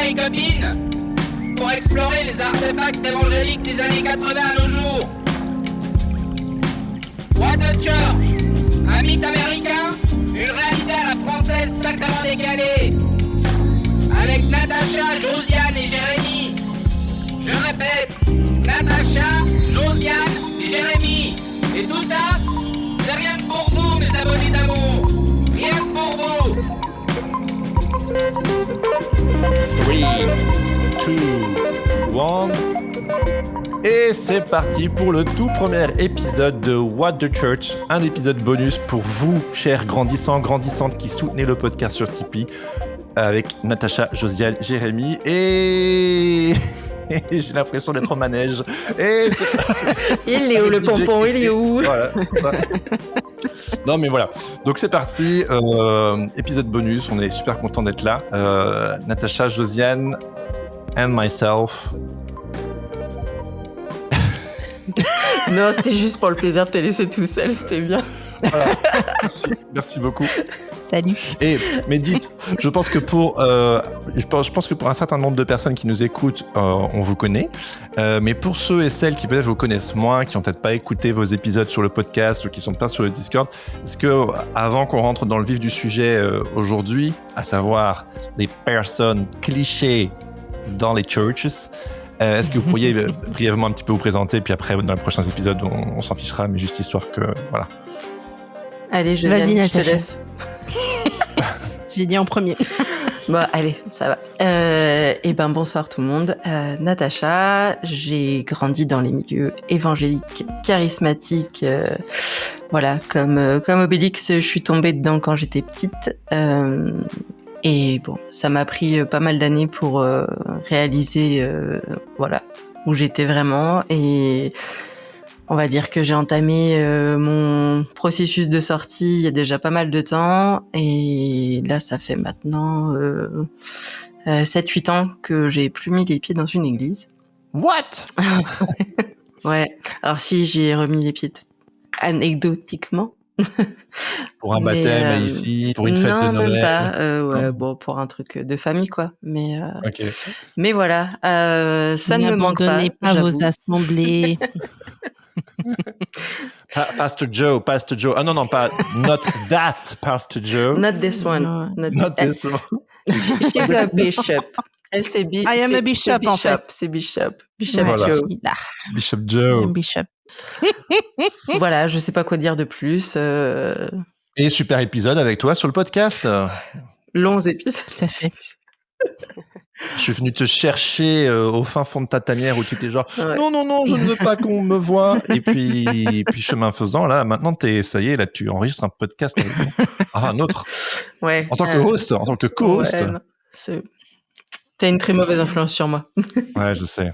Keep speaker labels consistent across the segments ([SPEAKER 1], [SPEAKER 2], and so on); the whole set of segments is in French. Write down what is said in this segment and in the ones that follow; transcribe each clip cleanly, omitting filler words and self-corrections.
[SPEAKER 1] et copines pour explorer les artefacts évangéliques des années 80 à nos jours. What the Church, un mythe américain, une réalité à la française sacrément décalée. Avec Natacha, Josiane et Jérémy. Je répète, Natacha, Josiane et Jérémy. Et tout ça, c'est rien que pour vous, mes abonnés d'amour. Rien que pour vous.
[SPEAKER 2] 3, 2, 1. Et c'est parti pour le tout premier épisode de What the Church, un épisode bonus pour vous, chers grandissants, grandissantes qui soutenez le podcast sur Tipeee, avec Natacha, Josiane, Jérémy et... j'ai l'impression d'être au manège. Et
[SPEAKER 3] il est où le pompon? Il est où?
[SPEAKER 2] Voilà, ça. Non mais voilà, donc c'est parti, épisode bonus, on est super content d'être là. Natacha, Josiane and myself.
[SPEAKER 3] Non, c'était juste pour le plaisir de te laisser tout seul, c'était bien.
[SPEAKER 2] Voilà. Merci beaucoup.
[SPEAKER 4] Salut.
[SPEAKER 2] Mais dites, je pense que pour un certain nombre de personnes qui nous écoutent, on vous connaît. Mais pour ceux et celles qui peut-être vous connaissent moins, qui n'ont peut-être pas écouté vos épisodes sur le podcast ou qui ne sont pas sur le Discord, est-ce que, avant qu'on rentre dans le vif du sujet aujourd'hui, à savoir les personnes clichés dans les churches, est-ce que vous pourriez brièvement un petit peu vous présenter, puis après, dans les prochains épisodes, on s'en fichera, mais juste histoire que... Voilà.
[SPEAKER 3] Allez, Josiane,
[SPEAKER 4] vas-y,
[SPEAKER 3] je te laisse.
[SPEAKER 4] J'ai dit en premier.
[SPEAKER 3] Bon, allez, ça va. Et ben, bonsoir tout le monde. Natacha, j'ai grandi dans les milieux évangéliques, charismatiques. Voilà, comme Obélix, je suis tombée dedans quand j'étais petite. Et bon, ça m'a pris pas mal d'années pour réaliser, voilà, où j'étais vraiment. Et on va dire que j'ai entamé mon processus de sortie il y a déjà pas mal de temps. Et là, ça fait maintenant 7-8 ans que j'ai plus mis les pieds dans une église.
[SPEAKER 2] What?
[SPEAKER 3] Ouais. Alors si, j'ai remis les pieds anecdotiquement.
[SPEAKER 2] Pour un baptême ici, pour une fête de Noël.
[SPEAKER 3] Non, même pas. Ouais, bon, pour un truc de famille, quoi. Mais,
[SPEAKER 2] okay.
[SPEAKER 3] Mais voilà, ça ne me manque pas.
[SPEAKER 4] N'abandonnez pas vos assemblées.
[SPEAKER 2] Pastor Joe. Ah non, pas not that Pastor Joe.
[SPEAKER 3] Not this one.
[SPEAKER 2] Not this one.
[SPEAKER 3] She's a bishop. Elle, c'est
[SPEAKER 4] I am a bishop, en fait.
[SPEAKER 3] C'est bishop.
[SPEAKER 2] Voilà.
[SPEAKER 3] Joe.
[SPEAKER 2] Bishop Joe.
[SPEAKER 4] Bishop.
[SPEAKER 3] Voilà, je sais pas quoi dire de plus.
[SPEAKER 2] Et super épisode avec toi sur le podcast.
[SPEAKER 3] Longs épisodes.
[SPEAKER 4] Tout à fait.
[SPEAKER 2] Je suis venu te chercher au fin fond de ta tanière où tu étais genre
[SPEAKER 3] ouais.
[SPEAKER 2] non, je ne veux pas qu'on me voie. Et puis chemin faisant, là, maintenant, ça y est, là, tu enregistres un podcast avec moi. Ah, un autre.
[SPEAKER 3] Ouais.
[SPEAKER 2] En tant que host, en tant que co-host.
[SPEAKER 3] Ouais, t'as une très mauvaise influence sur moi.
[SPEAKER 2] Ouais, je sais.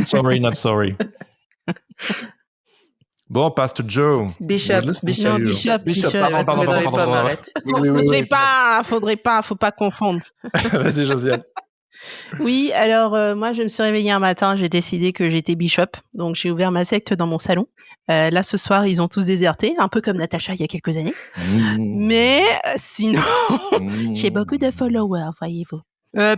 [SPEAKER 2] Sorry, not sorry. Bon, Pastor Joe.
[SPEAKER 3] Bishop.
[SPEAKER 2] Pardon.
[SPEAKER 4] Faudrait pas, faut pas confondre.
[SPEAKER 2] Vas-y, Josiane.
[SPEAKER 4] Oui, alors moi, je me suis réveillée un matin, j'ai décidé que j'étais bishop, donc j'ai ouvert ma secte dans mon salon. Là, ce soir, ils ont tous déserté, un peu comme Natacha il y a quelques années. Mais sinon, j'ai beaucoup de followers, voyez-vous.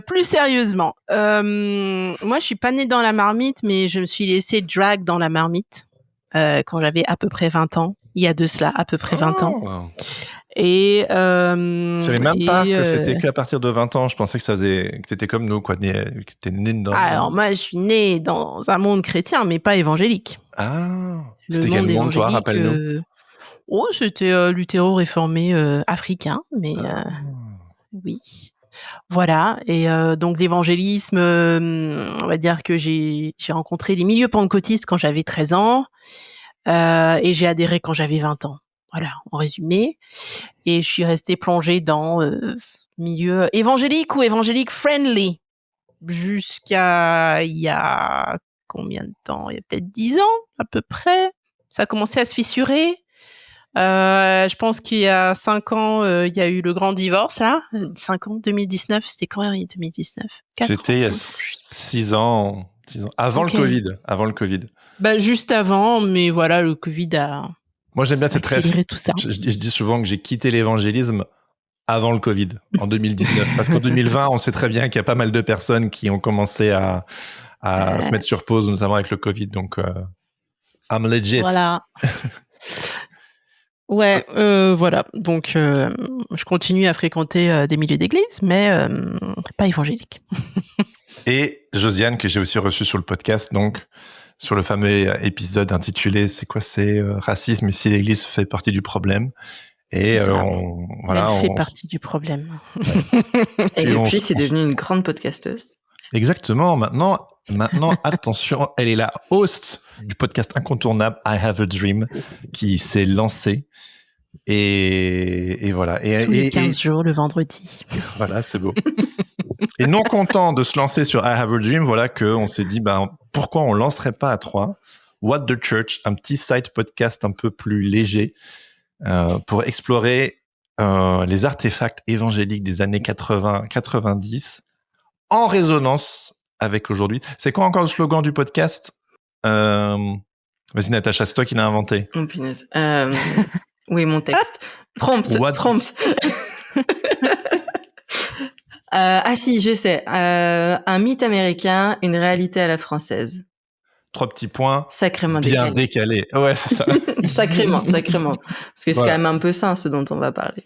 [SPEAKER 4] Plus sérieusement, moi, je suis pas née dans la marmite, mais je me suis laissée drag dans la marmite quand j'avais à peu près 20 ans. Il y a de cela à peu près 20 ans. Et
[SPEAKER 2] je savais même pas que c'était qu'à partir de 20 ans. Je pensais que t'étais comme nous, quoi, que t'es né dans.
[SPEAKER 4] Alors moi, je suis née dans un monde chrétien, mais pas évangélique.
[SPEAKER 2] Ah. C'était quel monde, toi, rappelle-nous.
[SPEAKER 4] C'était luthéro-réformé africain, mais oui. Voilà. Et donc l'évangélisme, on va dire que j'ai rencontré les milieux pentecôtistes quand j'avais 13 ans et j'ai adhéré quand j'avais 20 ans. Voilà, en résumé. Et je suis restée plongée dans milieu évangélique ou évangélique friendly jusqu'à il y a combien de temps? Il y a peut-être 10 ans à peu près. Ça a commencé à se fissurer. Je pense qu'il y a 5 ans, il y a eu le grand divorce, là. 5 ans, 2019, c'était quand même 2019?
[SPEAKER 2] C'était il y a 6 ans. Avant le Covid.
[SPEAKER 4] Bah, juste avant, mais voilà, le Covid a...
[SPEAKER 2] Moi, j'aime bien cette ref.
[SPEAKER 4] Tout ça.
[SPEAKER 2] Je dis souvent que j'ai quitté l'évangélisme avant le Covid, en 2019. Parce qu'en 2020, on sait très bien qu'il y a pas mal de personnes qui ont commencé à se mettre sur pause, notamment avec le Covid. Donc, I'm legit.
[SPEAKER 4] Voilà. Ouais, voilà. Donc, je continue à fréquenter des milieux d'église, mais pas évangéliques.
[SPEAKER 2] Et Josiane, que j'ai aussi reçue sur le podcast, donc sur le fameux épisode intitulé « C'est quoi, c'est racisme et si l'Église fait partie du problème ?» Et
[SPEAKER 4] Elle fait
[SPEAKER 2] on
[SPEAKER 4] partie du problème.
[SPEAKER 3] Et depuis, c'est devenu une grande podcasteuse.
[SPEAKER 2] Exactement. Maintenant, attention, elle est la host du podcast incontournable I Have a Dream qui s'est lancé. Et voilà.
[SPEAKER 4] Tous les 15 jours, le vendredi.
[SPEAKER 2] Voilà, c'est beau. Et non content de se lancer sur I Have a Dream, voilà qu'on s'est dit, pourquoi on lancerait pas à 3 What the Church, un petit side podcast un peu plus léger pour explorer les artefacts évangéliques des années 80-90 en résonance avec aujourd'hui. C'est quoi encore le slogan du podcast Vas-y Natacha, c'est toi qui l'as inventé.
[SPEAKER 3] Oh punaise. Oui, mon texte. Prompt. Si, je sais. Un mythe américain, une réalité à la française.
[SPEAKER 2] 3 petits points.
[SPEAKER 3] Sacrément
[SPEAKER 2] bien décalé. Ouais, c'est ça.
[SPEAKER 3] Sacrément. Parce que c'est quand même un peu ça, ce dont on va parler.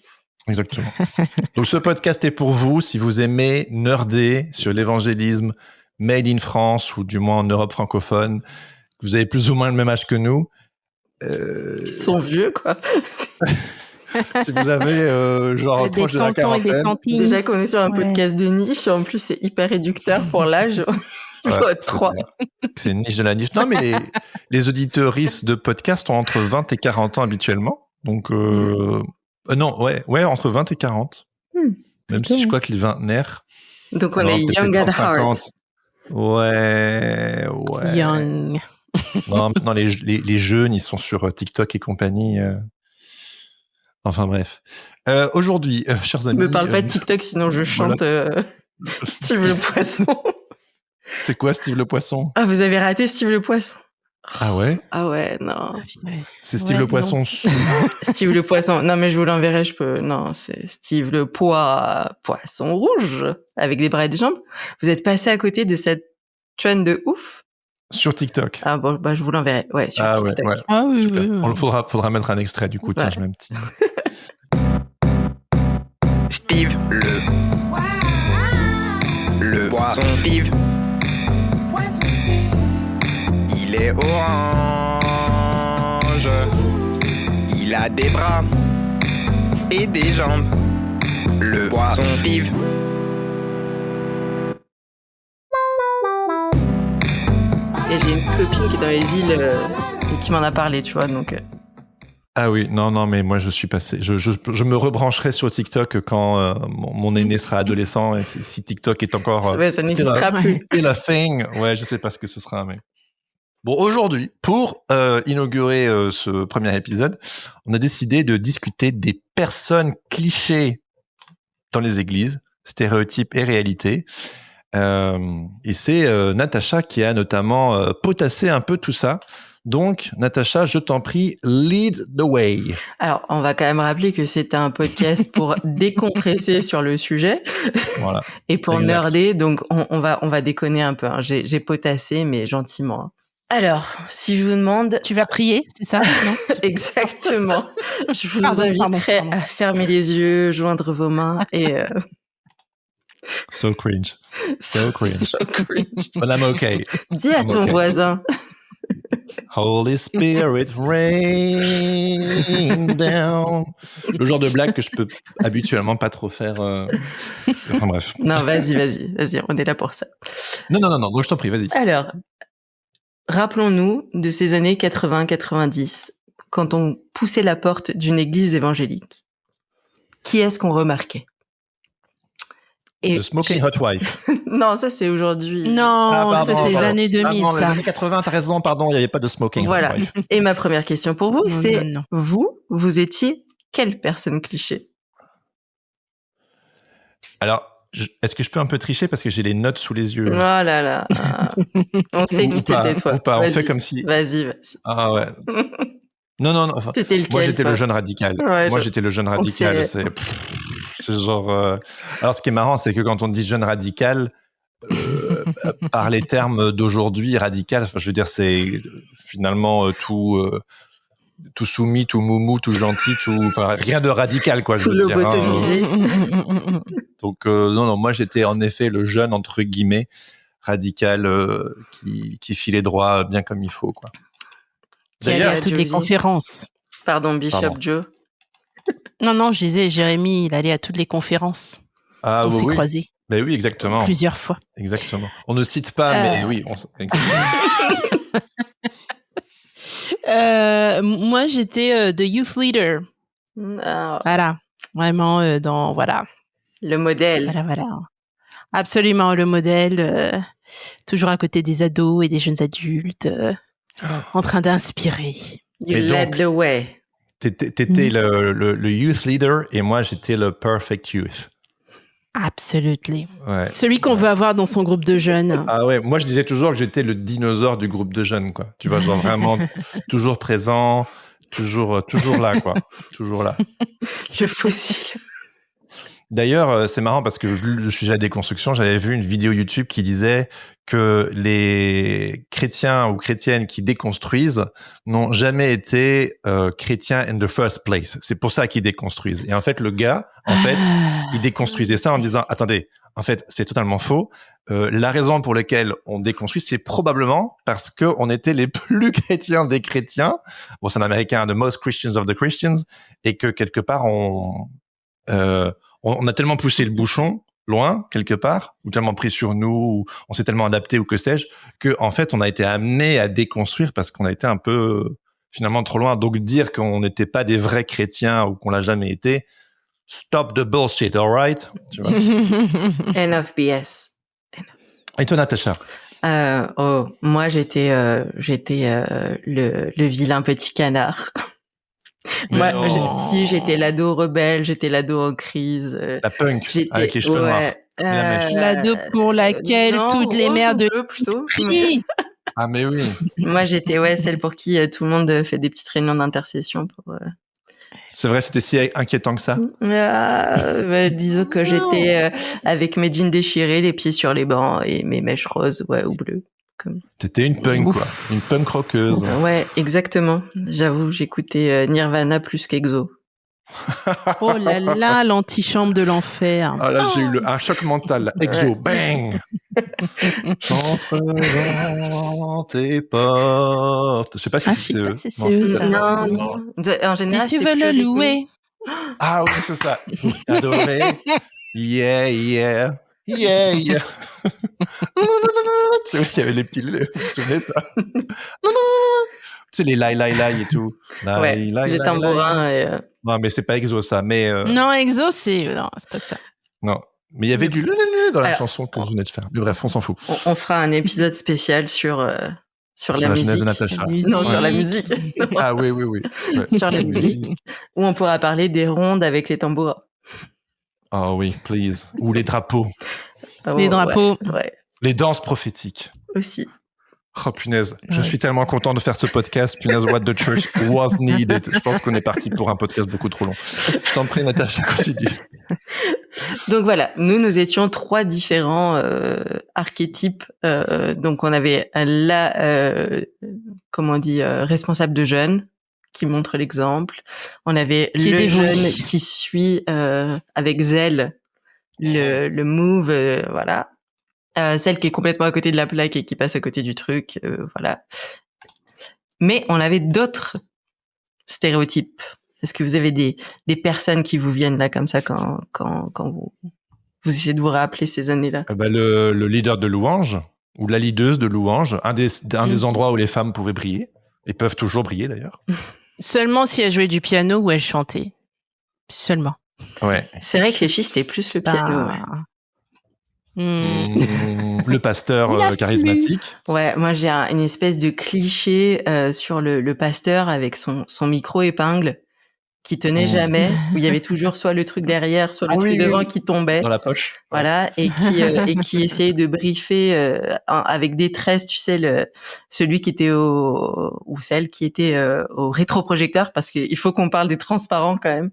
[SPEAKER 2] Exactement. Donc, ce podcast est pour vous si vous aimez nerder sur l'évangélisme made in France ou du moins en Europe francophone. Vous avez plus ou moins le même âge que nous.
[SPEAKER 3] Ils sont vieux, quoi.
[SPEAKER 2] Si vous avez proche de la quarantaine.
[SPEAKER 3] Déjà qu'on est sur un podcast de niche, en plus c'est hyper réducteur pour l'âge.
[SPEAKER 2] Ouais,
[SPEAKER 3] 3.
[SPEAKER 2] C'est niche de la niche. Non, mais les auditeuristes de podcast ont entre 20 et 40 ans habituellement. Donc, entre 20 et 40. Même si je crois que les vingtenaires...
[SPEAKER 3] Donc on est young at heart.
[SPEAKER 2] Ouais.
[SPEAKER 4] Young.
[SPEAKER 2] Non, maintenant les jeunes, ils sont sur TikTok et compagnie. Enfin bref. Aujourd'hui, chers amis...
[SPEAKER 3] Me parle pas de TikTok, sinon je chante Steve le Poisson.
[SPEAKER 2] C'est quoi Steve le Poisson?
[SPEAKER 3] Ah, vous avez raté Steve le Poisson.
[SPEAKER 2] Ah ouais?
[SPEAKER 3] Ah ouais, non.
[SPEAKER 2] C'est Steve le Poisson.
[SPEAKER 3] Steve le Poisson. Non, mais je vous l'enverrai, je peux. Non, c'est Steve le Poisson rouge avec des bras et des jambes. Vous êtes passé à côté de cette trend de ouf.
[SPEAKER 2] Sur TikTok.
[SPEAKER 3] Ah bon, je vous l'enverrai. Ouais, sur TikTok.
[SPEAKER 2] Ouais.
[SPEAKER 4] Ah oui.
[SPEAKER 2] On faudra mettre un extrait du coup.
[SPEAKER 3] Ouais.
[SPEAKER 2] Tiens, je mets un petit.
[SPEAKER 5] Steve le poisson Steve. Il est orange. Il a des bras et des jambes. Le poisson Steve.
[SPEAKER 3] Et j'ai une copine qui est dans les îles et qui m'en a parlé, tu vois, donc...
[SPEAKER 2] Ah oui, non, mais moi je suis passé. Je me rebrancherai sur TikTok quand mon aîné sera adolescent et si TikTok est encore...
[SPEAKER 3] ça n'existera plus.
[SPEAKER 2] C'est la thing. Ouais, je sais pas ce que ce sera, mais... Bon, aujourd'hui, pour inaugurer ce premier épisode, on a décidé de discuter des personnes clichés dans les églises, stéréotypes et réalités. Et c'est Natacha qui a notamment potassé un peu tout ça. Donc, Natacha, je t'en prie, lead the way.
[SPEAKER 3] Alors, on va quand même rappeler que c'est un podcast pour décompresser sur le sujet.
[SPEAKER 2] Voilà.
[SPEAKER 3] Et pour nerder, donc on va déconner un peu. Hein. J'ai potassé, mais gentiment. Hein. Alors, si je vous demande...
[SPEAKER 4] Tu vas prier, c'est ça? Non.
[SPEAKER 3] Exactement. Je vous inviterai à fermer les yeux, joindre vos mains et...
[SPEAKER 2] So cringe. So cringe. But I'm okay.
[SPEAKER 3] Dis à ton voisin.
[SPEAKER 2] Holy Spirit, rain down. Le genre de blague que je peux habituellement pas trop faire. Enfin bref.
[SPEAKER 3] Non, vas-y, on est là pour ça.
[SPEAKER 2] Non, donc je t'en prie, vas-y.
[SPEAKER 3] Alors, rappelons-nous de ces années 80-90, quand on poussait la porte d'une église évangélique. Qui est-ce qu'on remarquait?
[SPEAKER 2] The Smoking Hot Wife.
[SPEAKER 3] Non, ça c'est aujourd'hui.
[SPEAKER 4] Non, ça c'est les années 2000.
[SPEAKER 2] Les années 80, t'as raison, pardon, il n'y avait pas de Smoking Hot Wife.
[SPEAKER 3] Et ma première question pour vous, c'est vous étiez quelle personne cliché?
[SPEAKER 2] Alors, est-ce que je peux un peu tricher parce que j'ai les notes sous les yeux?
[SPEAKER 3] Oh là là. On sait qui t'étais, toi.
[SPEAKER 2] Ou pas, on fait comme si...
[SPEAKER 3] Vas-y.
[SPEAKER 2] Ah ouais. Non. Enfin,
[SPEAKER 3] t'étais lequel,
[SPEAKER 2] moi, j'étais le jeune radical.
[SPEAKER 3] Ouais,
[SPEAKER 2] j'étais le jeune radical. C'est genre. Alors, ce qui est marrant, c'est que quand on dit jeune radical, par les termes d'aujourd'hui, radical, je veux dire, c'est finalement tout soumis, tout moumou, tout gentil, rien de radical, quoi.
[SPEAKER 3] Tout
[SPEAKER 2] je veux dire.
[SPEAKER 3] lobotomisé.
[SPEAKER 2] Donc, non, moi, j'étais en effet le jeune, entre guillemets, radical qui filait droit bien comme il faut, quoi.
[SPEAKER 4] Qui allait à toutes les conférences.
[SPEAKER 3] Pardon, Bishop Joe.
[SPEAKER 4] Non, je disais, Jérémy, il allait à toutes les conférences. On s'est croisés.
[SPEAKER 2] Mais oui, exactement.
[SPEAKER 4] Plusieurs fois.
[SPEAKER 2] Exactement. On ne cite pas, mais oui.
[SPEAKER 4] Moi, j'étais the youth leader. Voilà. Vraiment, voilà.
[SPEAKER 3] Le modèle.
[SPEAKER 4] Voilà. Absolument, le modèle. Toujours à côté des ados et des jeunes adultes. En train d'inspirer.
[SPEAKER 3] You led the way.
[SPEAKER 2] T'étais le youth leader et moi, j'étais le perfect youth.
[SPEAKER 4] Absolument.
[SPEAKER 2] Ouais.
[SPEAKER 4] Celui qu'on veut avoir dans son groupe de jeunes.
[SPEAKER 2] Ah ouais, moi je disais toujours que j'étais le dinosaure du groupe de jeunes, quoi. Tu vois, genre vraiment toujours présent, toujours là, quoi. Toujours là.
[SPEAKER 3] Le fossile.
[SPEAKER 2] D'ailleurs, c'est marrant parce que je suis à Déconstruction, j'avais vu une vidéo YouTube qui disait que les chrétiens ou chrétiennes qui déconstruisent n'ont jamais été chrétiens in the first place. C'est pour ça qu'ils déconstruisent. Et en fait, le gars, il déconstruisait ça en disant « Attendez, en fait, c'est totalement faux. La raison pour laquelle on déconstruit, c'est probablement parce qu'on était les plus chrétiens des chrétiens. Bon, c'est un américain, the most Christians of the Christians. Et que quelque part, on a tellement poussé le bouchon loin, quelque part, ou tellement pris sur nous, ou on s'est tellement adapté, ou que sais-je, que en fait, on a été amené à déconstruire parce qu'on a été un peu, finalement, trop loin. Donc, dire qu'on n'était pas des vrais chrétiens ou qu'on l'a jamais été, stop the bullshit, all right? Tu vois?
[SPEAKER 3] Enough BS.
[SPEAKER 2] Et toi, Natacha?
[SPEAKER 3] Moi, j'étais le vilain petit canard. Moi, j'étais l'ado rebelle, j'étais l'ado en crise.
[SPEAKER 2] La punk, avec les cheveux noirs.
[SPEAKER 4] L'ado pour laquelle toutes les mères de
[SPEAKER 3] plutôt.
[SPEAKER 2] Ah, mais oui.
[SPEAKER 3] Moi, j'étais celle pour qui tout le monde fait des petites réunions d'intercession pour.
[SPEAKER 2] C'est vrai, c'était si inquiétant que ça.
[SPEAKER 3] Disons que j'étais avec mes jeans déchirés, les pieds sur les bancs et mes mèches roses, ou bleues.
[SPEAKER 2] T'étais une punk, quoi. Une punk rockeuse.
[SPEAKER 3] Ouais, exactement. J'avoue, j'écoutais Nirvana plus qu'Exo.
[SPEAKER 4] Oh là là, l'antichambre de l'enfer.
[SPEAKER 2] Ah là, j'ai eu un choc mental. Là. Exo, bang. J'entre dans tes portes. Je sais pas si
[SPEAKER 4] c'est eux.
[SPEAKER 3] Non. En général,
[SPEAKER 4] si tu veux le louer.
[SPEAKER 2] Ah oui, c'est ça. Pour t'adorer. Yeah, yeah. Yeah, yeah. C'est vrai qu'il y avait les petits... Vous vous souvenez de ça? Tu sais, les lai et tout.
[SPEAKER 3] Les tambourins.
[SPEAKER 2] Non, mais c'est pas Exo, ça. Mais
[SPEAKER 4] Non, Exo, non, c'est pas ça.
[SPEAKER 2] Non. Mais il y avait du dans la chanson que je venais de faire. Mais bref, on s'en fout.
[SPEAKER 3] On fera un épisode spécial sur la musique.
[SPEAKER 2] Jeunesse de Natacha.
[SPEAKER 3] Non, sur la musique.
[SPEAKER 2] Ah oui. Ouais.
[SPEAKER 3] Sur la musique. Où on pourra parler des rondes avec les tambourins.
[SPEAKER 2] Oh oui, please. Ou les drapeaux.
[SPEAKER 4] Les drapeaux.
[SPEAKER 3] Ouais.
[SPEAKER 2] Les danses prophétiques.
[SPEAKER 3] Aussi.
[SPEAKER 2] Oh punaise, je suis tellement content de faire ce podcast. Punaise, what the church was needed. Je pense qu'on est parti pour un podcast beaucoup trop long. Je t'en prie, Natacha, continue.
[SPEAKER 3] Donc voilà, nous étions 3 différents archétypes. Donc on avait responsable de jeunes qui montre l'exemple. On avait le jeune qui suit avec zèle le move, voilà. Celle qui est complètement à côté de la plaque et qui passe à côté du truc, voilà. Mais on avait d'autres stéréotypes. Est-ce que vous avez des personnes qui vous viennent là comme ça quand vous essayez de vous rappeler ces années-là?
[SPEAKER 2] Le leader de louange ou la leaduse de louange, un des endroits où les femmes pouvaient briller et peuvent toujours briller d'ailleurs.
[SPEAKER 4] Seulement si elle jouait du piano ou elle chantait. Seulement.
[SPEAKER 2] Ouais.
[SPEAKER 3] C'est vrai que les filles c'était plus le piano. Ouais.
[SPEAKER 2] Le pasteur charismatique.
[SPEAKER 3] Ouais, moi j'ai une espèce de cliché sur le pasteur avec son micro-épingle qui tenait jamais, où il y avait toujours soit le truc derrière, soit le truc devant qui tombait.
[SPEAKER 2] Dans la poche.
[SPEAKER 3] Voilà, et qui essayait de briefer avec détresse, tu sais, celui qui était ou celle qui était au rétroprojecteur, parce qu'il faut qu'on parle des transparents quand même.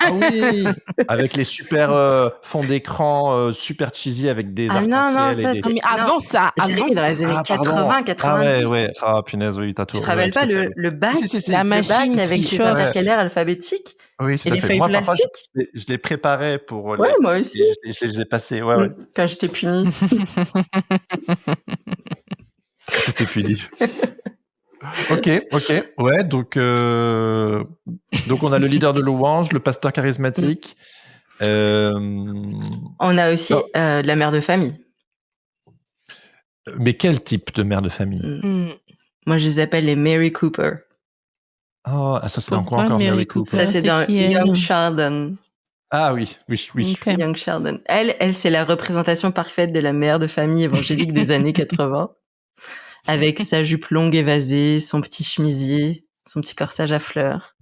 [SPEAKER 2] Ah oui, avec les super fonds d'écran super cheesy avec des
[SPEAKER 3] Ah non,
[SPEAKER 2] arcs-en-ciel
[SPEAKER 3] ça,
[SPEAKER 2] et des...
[SPEAKER 4] Non, mais avant ça,
[SPEAKER 3] Je l'ai mis dans les années
[SPEAKER 2] Ah, pardon.
[SPEAKER 3] 80, 90.
[SPEAKER 2] Ouais. Ah, punaise, oui, t'as tout.
[SPEAKER 3] Tu te rappelles pas le bac,
[SPEAKER 2] Si.
[SPEAKER 4] la
[SPEAKER 3] le bac
[SPEAKER 4] machine
[SPEAKER 3] avec
[SPEAKER 4] qui
[SPEAKER 3] ses
[SPEAKER 4] chauffe.
[SPEAKER 3] intercalaires alphabétiques
[SPEAKER 2] Oui,
[SPEAKER 3] et
[SPEAKER 2] tout à
[SPEAKER 3] les
[SPEAKER 2] fait.
[SPEAKER 3] feuilles
[SPEAKER 2] Moi, parfois,
[SPEAKER 3] plastiques?
[SPEAKER 2] je les préparais pour
[SPEAKER 3] Ouais, moi aussi.
[SPEAKER 2] je les ai passés, ouais.
[SPEAKER 3] Quand j'étais punie.
[SPEAKER 2] C'était puni. Ok, ouais, donc on a le leader de louange, le pasteur charismatique.
[SPEAKER 3] On a aussi la mère de famille.
[SPEAKER 2] Mais quel type de mère de famille?
[SPEAKER 3] Moi, je les appelle les Mary Cooper.
[SPEAKER 2] Oh, ça c'est dans quoi
[SPEAKER 4] Pourquoi
[SPEAKER 2] encore
[SPEAKER 4] Mary
[SPEAKER 2] Mary Cooper?
[SPEAKER 3] Ça, c'est dans
[SPEAKER 4] qui, elle
[SPEAKER 3] Young Sheldon.
[SPEAKER 2] Ah oui.
[SPEAKER 4] Ok.
[SPEAKER 3] Young Sheldon. Elle, c'est la représentation parfaite de la mère de famille évangélique des années 80. Avec sa jupe longue évasée, son petit chemisier, son petit corsage à fleurs.